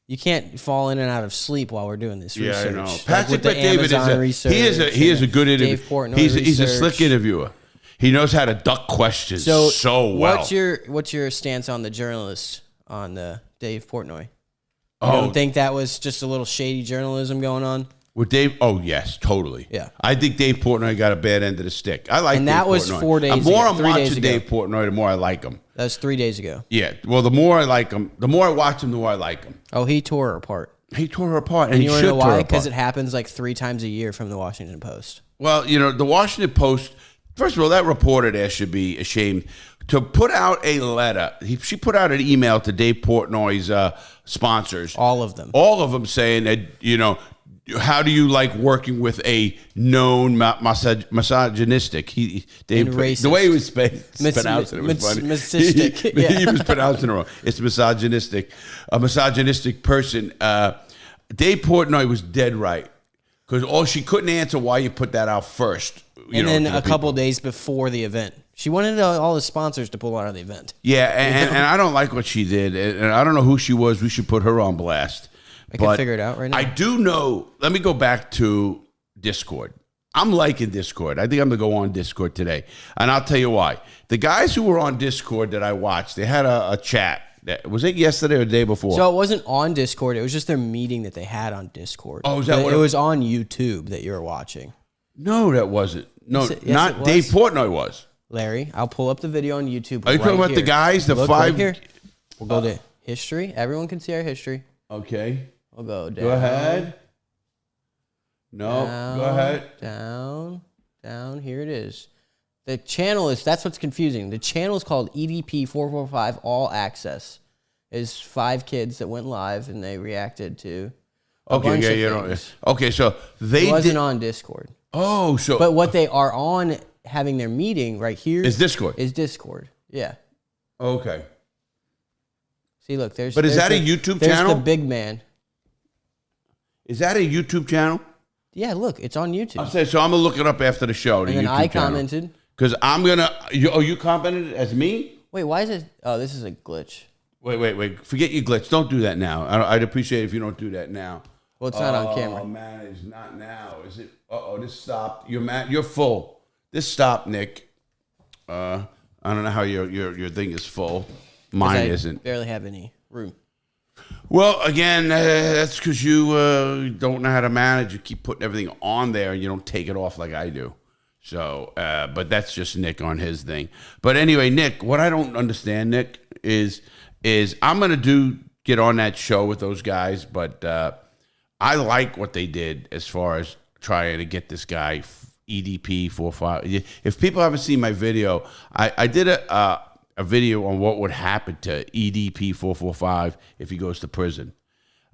you can't fall in and out of sleep while we're doing this research. Yeah, I know. Like Patrick with the Bet-David Amazon is he is a good interview. Dave Portnoy He's a slick research. interviewer. He knows how to duck questions so well. What's your stance on the journalist on Dave Portnoy? You Oh. don't think that was just a little shady journalism going on? With Dave, oh yes, totally. Yeah. I think Dave Portnoy got a bad end of the stick. I like, And Dave that was Portnoy. 4 days The more ago, I'm 3 days watching ago. Dave Portnoy, the more I like him. That was 3 days ago. Yeah. Well, the more I like him, the more I watch him, the more I like him. Oh, he tore her apart. He tore her apart, and And he you want should to know tear why? her Because apart. it happens like 3 times a year from the Washington Post. Well, the Washington Post. First of all, that reporter there should be ashamed to put out a letter. She put out an email to Dave Portnoy's sponsors. All of them. All of them saying that, how do you like working with a known misogynistic? Dave, And racist. The way he was pronouncing it was funny. Misistic, yeah. He was pronouncing it wrong. It's misogynistic. A misogynistic person. Dave Portnoy was dead right. Because she couldn't answer why you put that out first. And then to the a couple people. days before the event. She wanted all the sponsors to pull out of the event. Yeah, and I don't like what she did. And I don't know who she was. We should put her on blast. I can figure it out right now. I do know. Let me go back to Discord. I'm liking Discord. I think I'm going to go on Discord today. And I'll tell you why. The guys who were on Discord that I watched, they had a chat. Was it yesterday or the day before? So it wasn't on Discord. It was just their meeting that they had on Discord. Oh, is that But what it it- was on YouTube that you were watching. No, that wasn't. No, Yes, it not was. Dave Portnoy was. Larry, I'll pull up the video on YouTube. Are you talking right about the here. guys, the Look five? Right here. We'll go to history. Everyone can see our history. Okay. We'll go down. Go ahead. No, Down, go ahead. Down. Here it is. The channel that's what's confusing. The channel is called EDP 445 All Access. It's 5 kids that went live and they reacted to a Okay, bunch yeah, of you know. things. Okay, so they It wasn't did. on Discord. Oh, so But what they are on having their meeting right here is Discord. is Discord. Yeah. Okay. See, look, there's. But is there's that a the- YouTube there's channel? the big man. Is that a YouTube channel? Yeah, look, it's on YouTube. I'll say so. I'm gonna look it up after the show. And then I commented. because I'm gonna. You commented as me? Wait, why is it? Oh, this is a glitch. Wait. Forget your glitch. Don't do that now. I'd appreciate it if you don't do that now. Well, it's not on Oh camera. man, it's not now. Is it? This stopped. You're full. This stopped, Nick. I don't know how your thing is full. 'Cause Mine I isn't. barely have any room. Well, again, that's because you don't know how to manage. You keep putting everything on there, and you don't take it off like I do. So, but that's just Nick on his thing. But anyway, Nick, what I don't understand, Nick, is I'm gonna get on that show with those guys, but I like what they did as far as trying to get this guy EDP 45. If people haven't seen my video, I did a video on what would happen to EDP 445 if he goes to prison,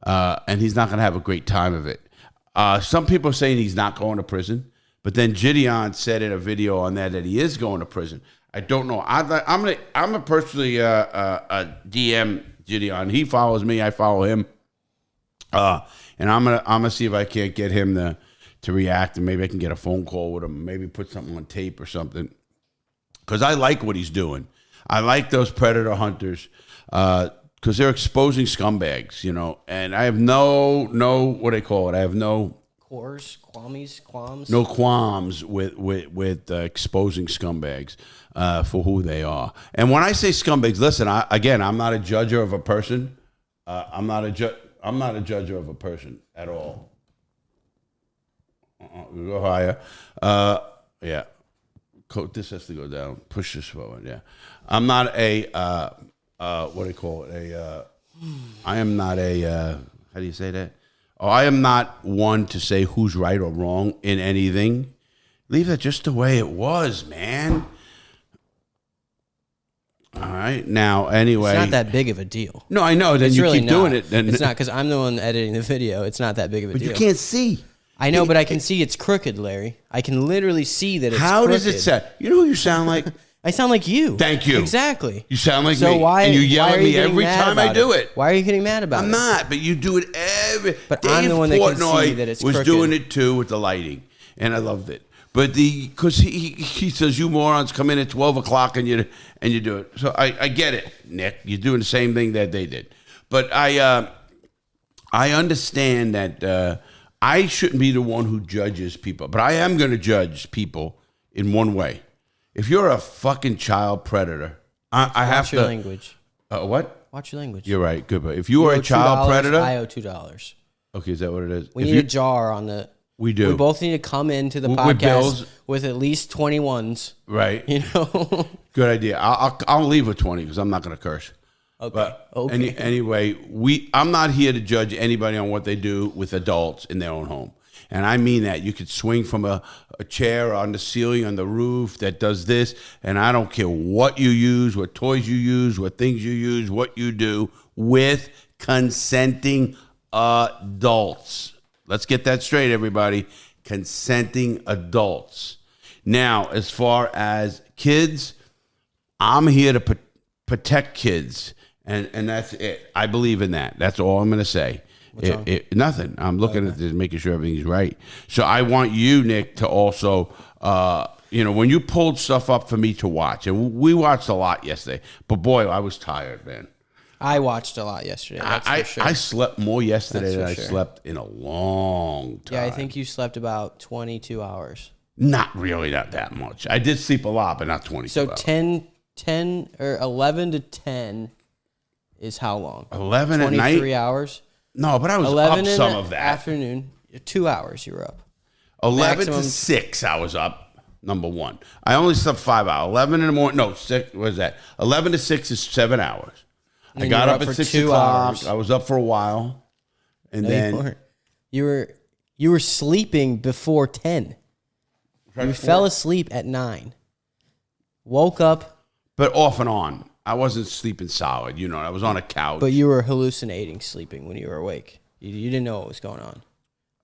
and he's not going to have a great time of it. Some people are saying he's not going to prison, but then Gideon said in a video on that he is going to prison. I don't know. I'm gonna personally DM Gideon. He follows me. I follow him, and I'm gonna see if I can't get him to react, and maybe I can get a phone call with him. Maybe put something on tape or something, because I like what he's doing. I like those predator hunters because they're exposing scumbags, and I have no what do they call it? I have no Qualms. no qualms with exposing scumbags for who they are. And when I say scumbags, listen, I'm not a judger of a person. I'm not a judger of a person at all. Go higher. Yeah. This has to go down. Push this forward. Yeah. I'm not a what do you call it? I am not a how do you say that? Oh, I am not one to say who's right or wrong in anything. Leave that just the way it was, man. All right. Now, anyway, It's not that big of a deal. No, I know. Then It's you really keep doing not. it. Then It's not because I'm the one editing the video. It's not that big of a but deal. you can't see. I know, but I can see it's crooked, Larry. I can literally see that it's How crooked. does it sound? You know who you sound like? I sound like you. Thank you. Exactly. You sound like so me. Why, and you yell why at are you me getting every mad time I about do it. Why are you getting mad about it? I'm not, but you do it every. But Dave I'm the one that can see Portnoy that it's was crooked. doing it too with the lighting, and I loved it. But because he says you morons come in at 12 o'clock and you do it. So I get it, Nick. You're doing the same thing that they did. But I understand that I shouldn't be the one who judges people, but I am going to judge people in one way. If you're a fucking child predator, I have to. Watch your language. What? Watch your language. You're right. Good. But if you are a child predator, I owe $2. okay, is that what it is? We need a jar on the. We do. We both need to come into the With podcast bills. with at least 21s. Right. You know. Good idea. I'll leave with 20 because I'm not going to curse. Okay. But Okay. anyway, I'm not here to judge anybody on what they do with adults in their own home. And I mean that. You could swing from a chair on the ceiling, on the roof that does this, and I don't care what you use, what toys you use, what things you use, what you do with consenting adults. Let's get that straight, everybody. Consenting adults. Now, as far as kids, I'm here to protect kids, and that's it. I believe in that. That's all I'm going to say. Nothing. I'm looking at this, making sure everything's right. So I want you, Nick, to also, when you pulled stuff up for me to watch, and we watched a lot yesterday, but boy, I was tired, man. I watched a lot yesterday. That's for sure. I slept more yesterday than I sure. slept in a long time. Yeah, I think you slept about 22 hours. Not really, not that much. I did sleep a lot, but not 22 So hours. 10 or 11 to 10 is how long? 11 at night? 23 hours? No, but I was 11 up in some the of that. afternoon. 2 hours you were up. 11 Maximum. to 6 I was up, number one. I only slept 5 hours. 11 in the morning, no, 6, what is that? 11 to 6 is 7 hours. I got up at 6 o'clock. Hours. I was up for a while. And then... You were sleeping before 10. You fell asleep at 9. Woke up. But off and on. I wasn't sleeping solid. I was on a couch. But you were hallucinating sleeping when you were awake. You didn't know what was going on.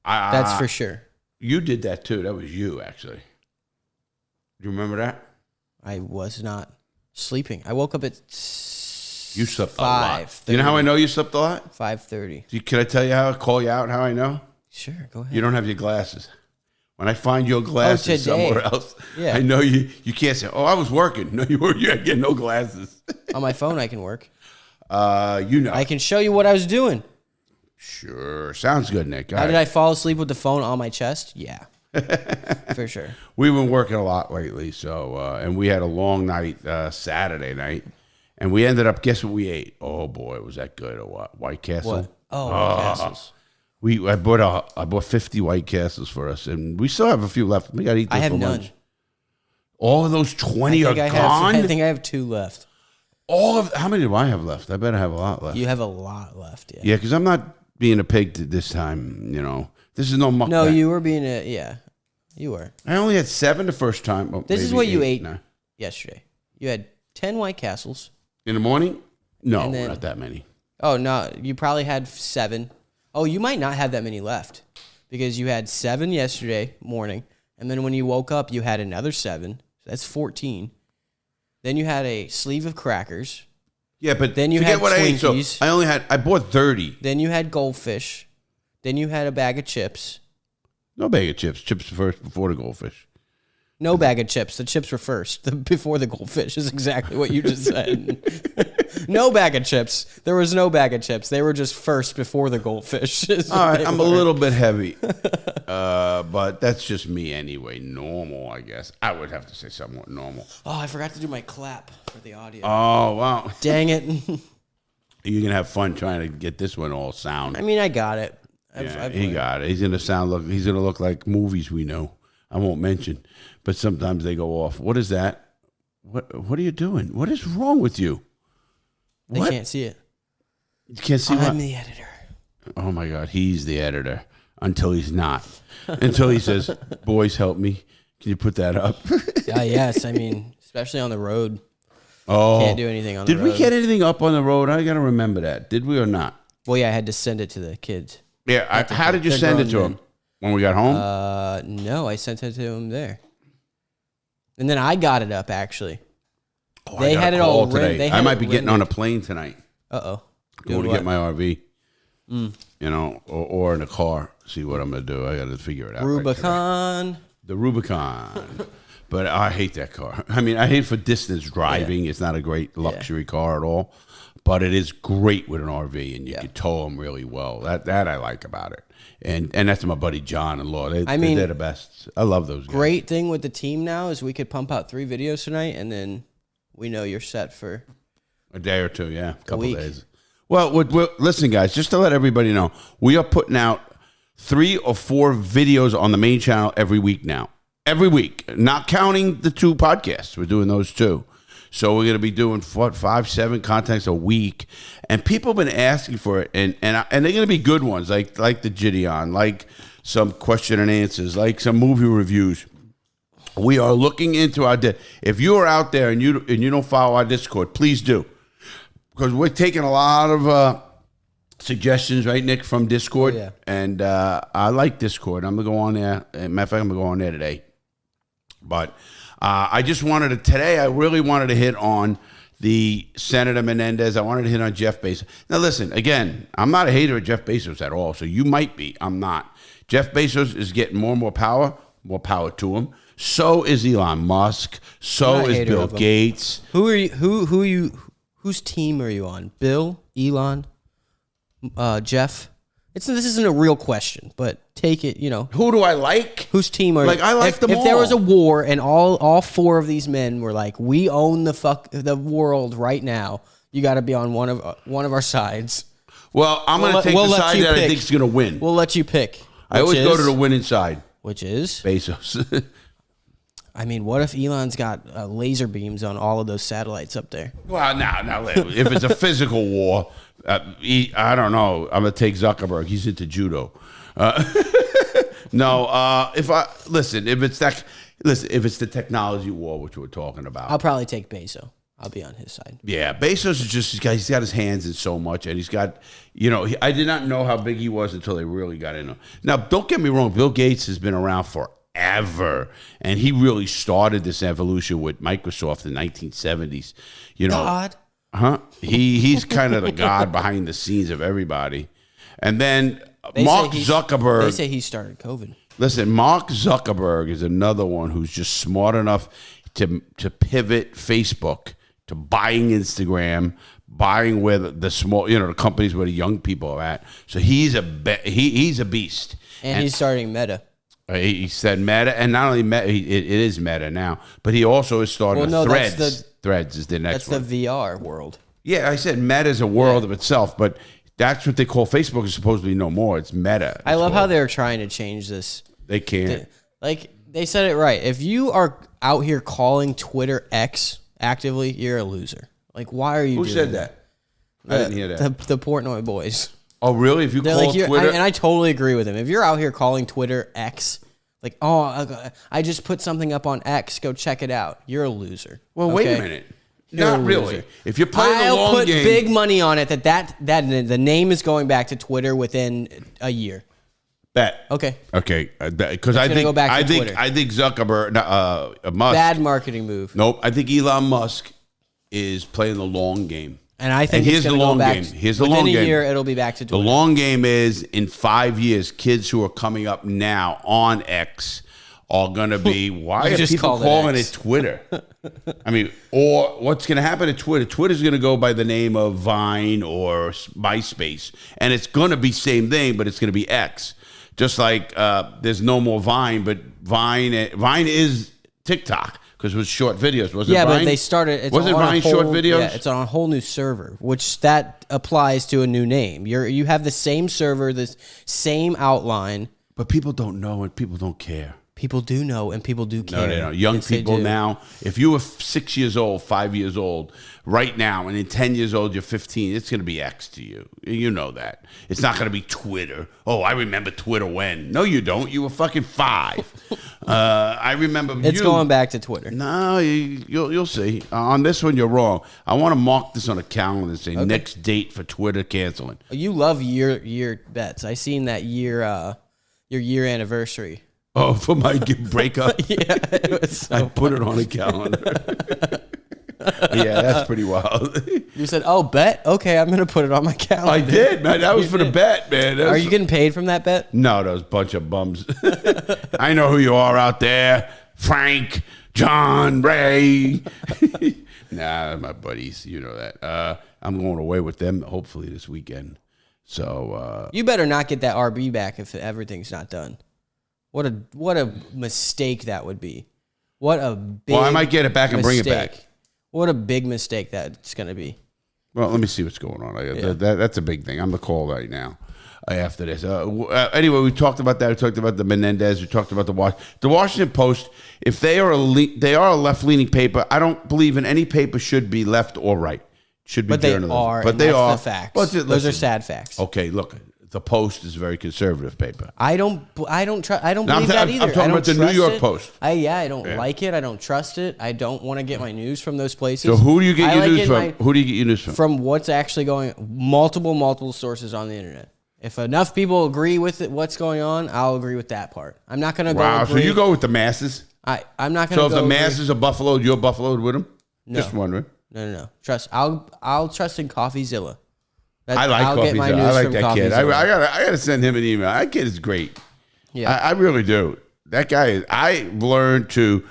That's for sure. You did that too. That was you, actually. Do you remember that? I was not sleeping. I woke up at You slept 5:30. a lot. You know how I know you slept a lot? 5:30. Can I tell you call you out how I know? Sure, go ahead. You don't have your glasses. When I find your glasses today. somewhere else, Yeah. I know you can't say, I was working. No, you had getting no glasses. On my phone, I can work. I can show you what I was doing. Sure. Sounds good, Nick. How did I fall asleep with the phone on my chest? Yeah. For sure. We've been working a lot lately, so and we had a long night Saturday night, and we ended up. Guess what we ate? Oh boy, was that good or what? White Castle. What? Oh, White Castles. I bought 50 White Castles for us, and we still have a few left. We got to eat those I have for none. lunch. All of those 20 are gone. I think I have 2 left. How many do I have left? I better have a lot left. You have a lot left. Yeah. Yeah, because I'm not being a pig this time. This is no mukbang. No, you were being you were. I only had 7 the first time. Well, This is maybe what you 8 ate now. yesterday. You had 10 White Castles. In the morning? No, And then- not that many. Oh, no. You probably had 7. Oh, you might not have that many left because you had 7 yesterday morning. And then when you woke up, you had another 7. So that's 14. Then you had a sleeve of crackers. Yeah, but Then you forget had what I ate. So Twinkies. I bought 30. Then you had goldfish. Then you had a bag of chips. No bag of chips. Chips first before the goldfish. No bag of chips. The chips were first. Before the goldfish is exactly what you just said. No bag of chips. There was no bag of chips. They were just first before the goldfish. All right, I'm a little bit heavy. But that's just me anyway. Normal, I guess. I would have to say somewhat normal. Oh, I forgot to do my clap for the audio. Oh, wow. Dang it. You're going to have fun trying to get this one all sound. I mean, I got it. He got it. He's going to look like movies we know. I won't mention, but sometimes they go off. What is that? What are you doing? What is wrong with you? They What? can't see it. You can't see what? I'm the editor. Oh my God, he's the editor until he's not. Until he says, "Boys, help me. Can you put that up?" Yes. I mean, especially on the road. Oh, Can't do anything on the Did road. we get anything up on the road? I got to remember that. Did we or not? Well, yeah, I had to send it to the kids. Yeah. How did you they're send it grown to men. him? When we got home? No, I sent it to him there. And then I got it up, actually. Oh, They I got had a it call all today. they I had might it be getting on a rendered. plane tonight. Uh-oh. Going to Doing get my what? RV. You know, or in a car. See what I'm going to do. I got to figure it out. Rubicon. The Rubicon. But I hate that car. I mean, I hate for distance driving. It's not a great luxury car at all. But it is great with an RV, and you can tow them really well. That I like about it. And that's my buddy John and Law. They're the best. I love those guys. Great thing with the team now is we could pump out 3 videos tonight, and then we know you're set for a day or two, yeah. A couple week. days. Well, listen, guys, just to let everybody know, we are putting out 3 or 4 videos on the main channel every week now. Every week. Not counting the 2 podcasts. We're doing those too. So we're going to be doing 5, 7 contents a week. And people have been asking for it. And they're going to be good ones, like the Gideon, like some question and answers, like some movie reviews. We are looking into our... If you are out there and you don't follow our Discord, please do. Because we're taking a lot of suggestions, right, Nick, from Discord. Oh, yeah. And I like Discord. I'm going to go on there. Matter of fact, I'm going to go on there today. But I just today I really wanted to hit on the Senator Menendez. I wanted to hit on Jeff Bezos. Now, listen, again, I'm not a hater of Jeff Bezos at all, so you might be. I'm not. Jeff Bezos is getting more and more power to him. So is Elon Musk. So is Bill Gates. Whose team are you on? Bill, Elon, Jeff? This isn't a real question, but take it, Who do I like? Whose team are you? Like, I like them all. If there was a war and all 4 of these men were like, we own the world right now, you got to be on one of our sides. Well, I'm going to take the side that I think is going to win. We'll let you pick. I always go to the winning side. Which is? Bezos. I mean, what if Elon's got laser beams on all of those satellites up there? Well, no. If it's a physical war, I don't know. I'm going to take Zuckerberg. He's into judo. If it's the technology war, which we're talking about, I'll probably take Bezos. I'll be on his side. Yeah, Bezos is just he's got his hands in so much, and he's got, I did not know how big he was until they really got in him. Now, don't get me wrong, Bill Gates has been around forever, and he really started this evolution with Microsoft in the 1970s. God. Huh? He's kind of the god behind the scenes of everybody. And then Mark Zuckerberg. They say he started COVID. Listen, Mark Zuckerberg is another one who's just smart enough to pivot Facebook to buying Instagram, buying where the small, the companies where the young people are at. So he's a beast. And he's starting Meta. He said Meta, and not only Meta, it is Meta now, but he also is starting Threads. Threads is the next one. That's the VR world. Yeah, I said Meta is a world of itself, but that's what they call Facebook is supposedly no more. It's Meta. I love how they're trying to change this. They can't. They said it right. If you are out here calling Twitter X actively, you're a loser. Like, why are you doing Who said that? I didn't hear that. The Portnoy boys. Oh, really? If you They're call like, Twitter... and I totally agree with him. If you're out here calling Twitter X, like, I just put something up on X, go check it out. You're a loser. Well, wait a minute. You're Not really. If you're playing the long I'll put game... big money on it that the name is going back to Twitter within a year. Bet. Okay. Okay. Because I think Zuckerberg, Musk. Bad marketing move. Nope. I think Elon Musk is playing the long game. And I think here's it's the long go back game. Here's the long game. Within a year, it'll be back to Twitter. The long game is in 5 years, kids who are coming up now on X are going to be, why are people calling it Twitter? I mean, or what's going to happen to Twitter? Twitter's going to go by the name of Vine or MySpace. And it's going to be same thing, but it's going to be X. Just like there's no more Vine, but Vine is TikTok. Because it was short videos, wasn't it? Yeah, but they started. Wasn't Vine short videos? Yeah, it's on a whole new server, which that applies to a new name. You have the same server, the same outline. But people don't know and people don't care. People do know and people do care. No, they don't. Young people now, if you were 6 years old, 5 years old, right now, and in 10 years old, you're 15, it's going to be X to you. You know that. It's not going to be Twitter. Oh, I remember Twitter when. No, you don't. You were fucking 5. I remember It's going back to Twitter. No, you'll see. On this one, you're wrong. I want to mark this on a calendar and say next date for Twitter canceling. You love year bets. I seen that your year anniversary. Oh, for my breakup? Yeah, it was so I put it on a calendar. Yeah, that's pretty wild. You said, "Oh, bet? Okay, I'm gonna put it on my calendar." I did, man. That was for the bet, man. Are you getting paid from that bet? No, those bunch of bums. I know who you are out there. Frank, John, Ray. Nah, my buddies. You know that. I'm going away with them hopefully this weekend. So You better not get that RB back if everything's not done. What a mistake that would be. What a big well, I might get it back and bring it mistake. back. What a big mistake that's going to be. Well, let me see what's going on. That's a big thing. I'm the call right now after this. Anyway, we talked about that. We talked about the Menendez. We talked about the Washington Post. If they are a left-leaning paper, I don't believe in any paper should be left or right. Should be But they journalism. are. But and they that's are. the facts. But Those listen, are sad facts. Okay, look. The Post is a very conservative paper. I don't believe that either. I'm I talking don't about the New trust York it. Post. I don't like it. I don't trust it. I don't want to get my news from those places. So who do you get I your like news getting from? Who do you get your news from? From what's actually going. Multiple sources on the internet. If enough people agree with it, what's going on, I'll agree with that part. I'm not going to go. Wow. Agree. So you go with the masses? I'm not going to. So if go the agree. masses are buffaloed, you're buffaloed with them? No. Just wondering. No. Trust. I'll trust in CoffeeZilla. I like I'll get my CoffeeZilla. news I like from that kid. I CoffeeZilla. gotta send him an email. That kid is great. Yeah. I really do. That guy is. I learned to,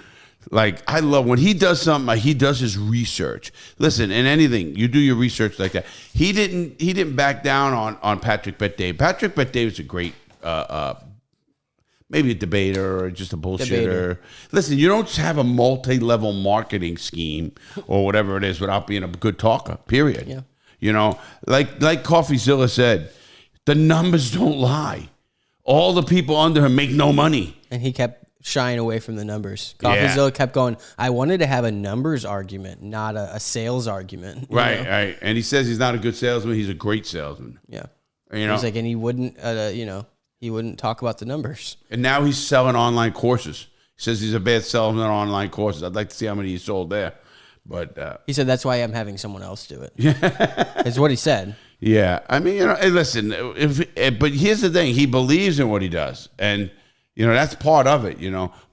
I love when he does something. He does his research. Listen, in anything, you do your research like that. He didn't back down on Patrick Bet-David. Patrick Bet-David is a great, maybe a debater or just a bullshitter. Listen, you don't have a multi-level marketing scheme or whatever it is without being a good talker. Period. Yeah. You know, like CoffeeZilla said, the numbers don't lie. All the people under him make no money. And he kept shying away from the numbers. CoffeeZilla kept going, I wanted to have a numbers argument, not a sales argument. Right. And he says he's not a good salesman. He's a great salesman. Yeah. You know? He's like, and he wouldn't, he wouldn't talk about the numbers. And now he's selling online courses. He says he's a bad salesman on online courses. I'd like to see how many he sold there. But he said, that's why I'm having someone else do it. Yeah. That's what he said. Yeah. I mean, hey, listen, but here's the thing. He believes in what he does. And, that's part of it.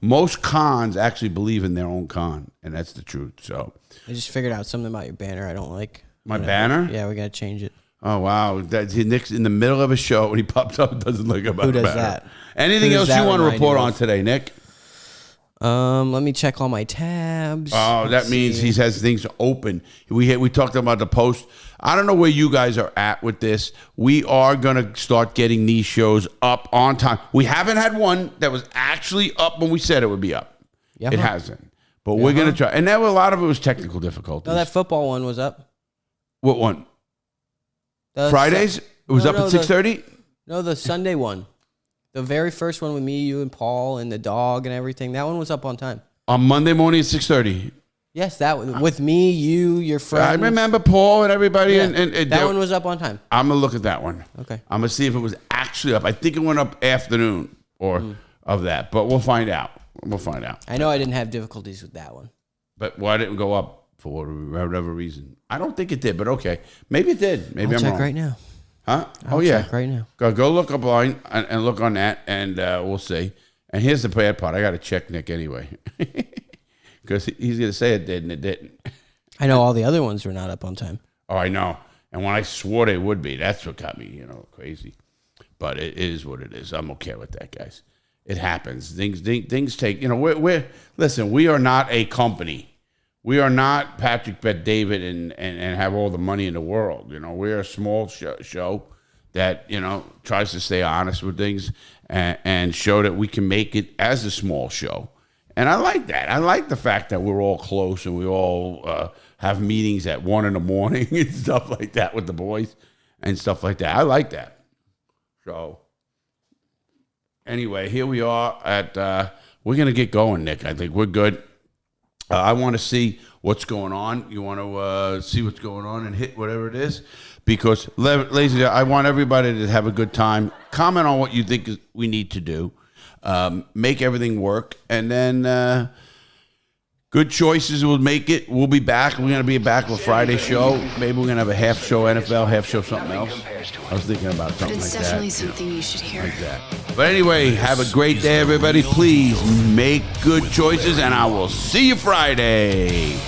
Most cons actually believe in their own con. And that's the truth. So I just figured out something about your banner I don't like. My banner? Yeah, we got to change it. Oh, wow. Nick's in the middle of a show when he pops up doesn't look about Who does banner. that? Anything else you want to report on today, Nick? Let me check all my tabs. Oh, that means he has things open. We talked about the Post. I don't know where you guys are at with this. We are going to start getting these shows up on time. We haven't had one that was actually up when we said it would be up. Yeah. It hasn't. But we're going to try. And a lot of it was technical difficulties. No, that football one was up. What one? Fridays? It was up at 6:30? No, the Sunday one. The very first one with me, you, and Paul, and the dog and everything. That one was up on time. On Monday morning at 6:30. Yes, that one. With me, you, your friend. I remember Paul and everybody. Yeah, and that one was up on time. I'm going to look at that one. Okay. I'm going to see if it was actually up. I think it went up afternoon of that. But we'll find out. I know I didn't have difficulties with that one. But why didn't it go up for whatever reason? I don't think it did, but okay. Maybe it did. Maybe I'll I'm check wrong. right now. Huh? I'll check right now. Go look up line and look on that, and we'll see. And here's the bad part. I got to check Nick anyway. Because he's going to say it did, and it didn't. I know all the other ones were not up on time. Oh, I know. And when I swore they would be, that's what got me, crazy. But it is what it is. I'm okay with that, guys. It happens. Things take, listen, we are not a company. We are not Patrick Bet-David and have all the money in the world. We're a small show that, tries to stay honest with things and show that we can make it as a small show. And I like that. I like the fact that we're all close and we all have meetings at 1 a.m. and stuff like that with the boys and stuff like that. I like that. So anyway, here we are we're going to get going, Nick. I think we're good. I want to see what's going on. You want to see what's going on and hit whatever it is? Because, ladies and gentlemen, I want everybody to have a good time. Comment on what you think we need to do. Make everything work. And then good choices will make it. We'll be back. We're going to be back with Friday show. Maybe we're going to have a half show NFL, half show something else. I was thinking about something But it's like definitely that. something you should hear. Like that. But anyway, have a great day, everybody. Please make good choices, and I will see you Friday.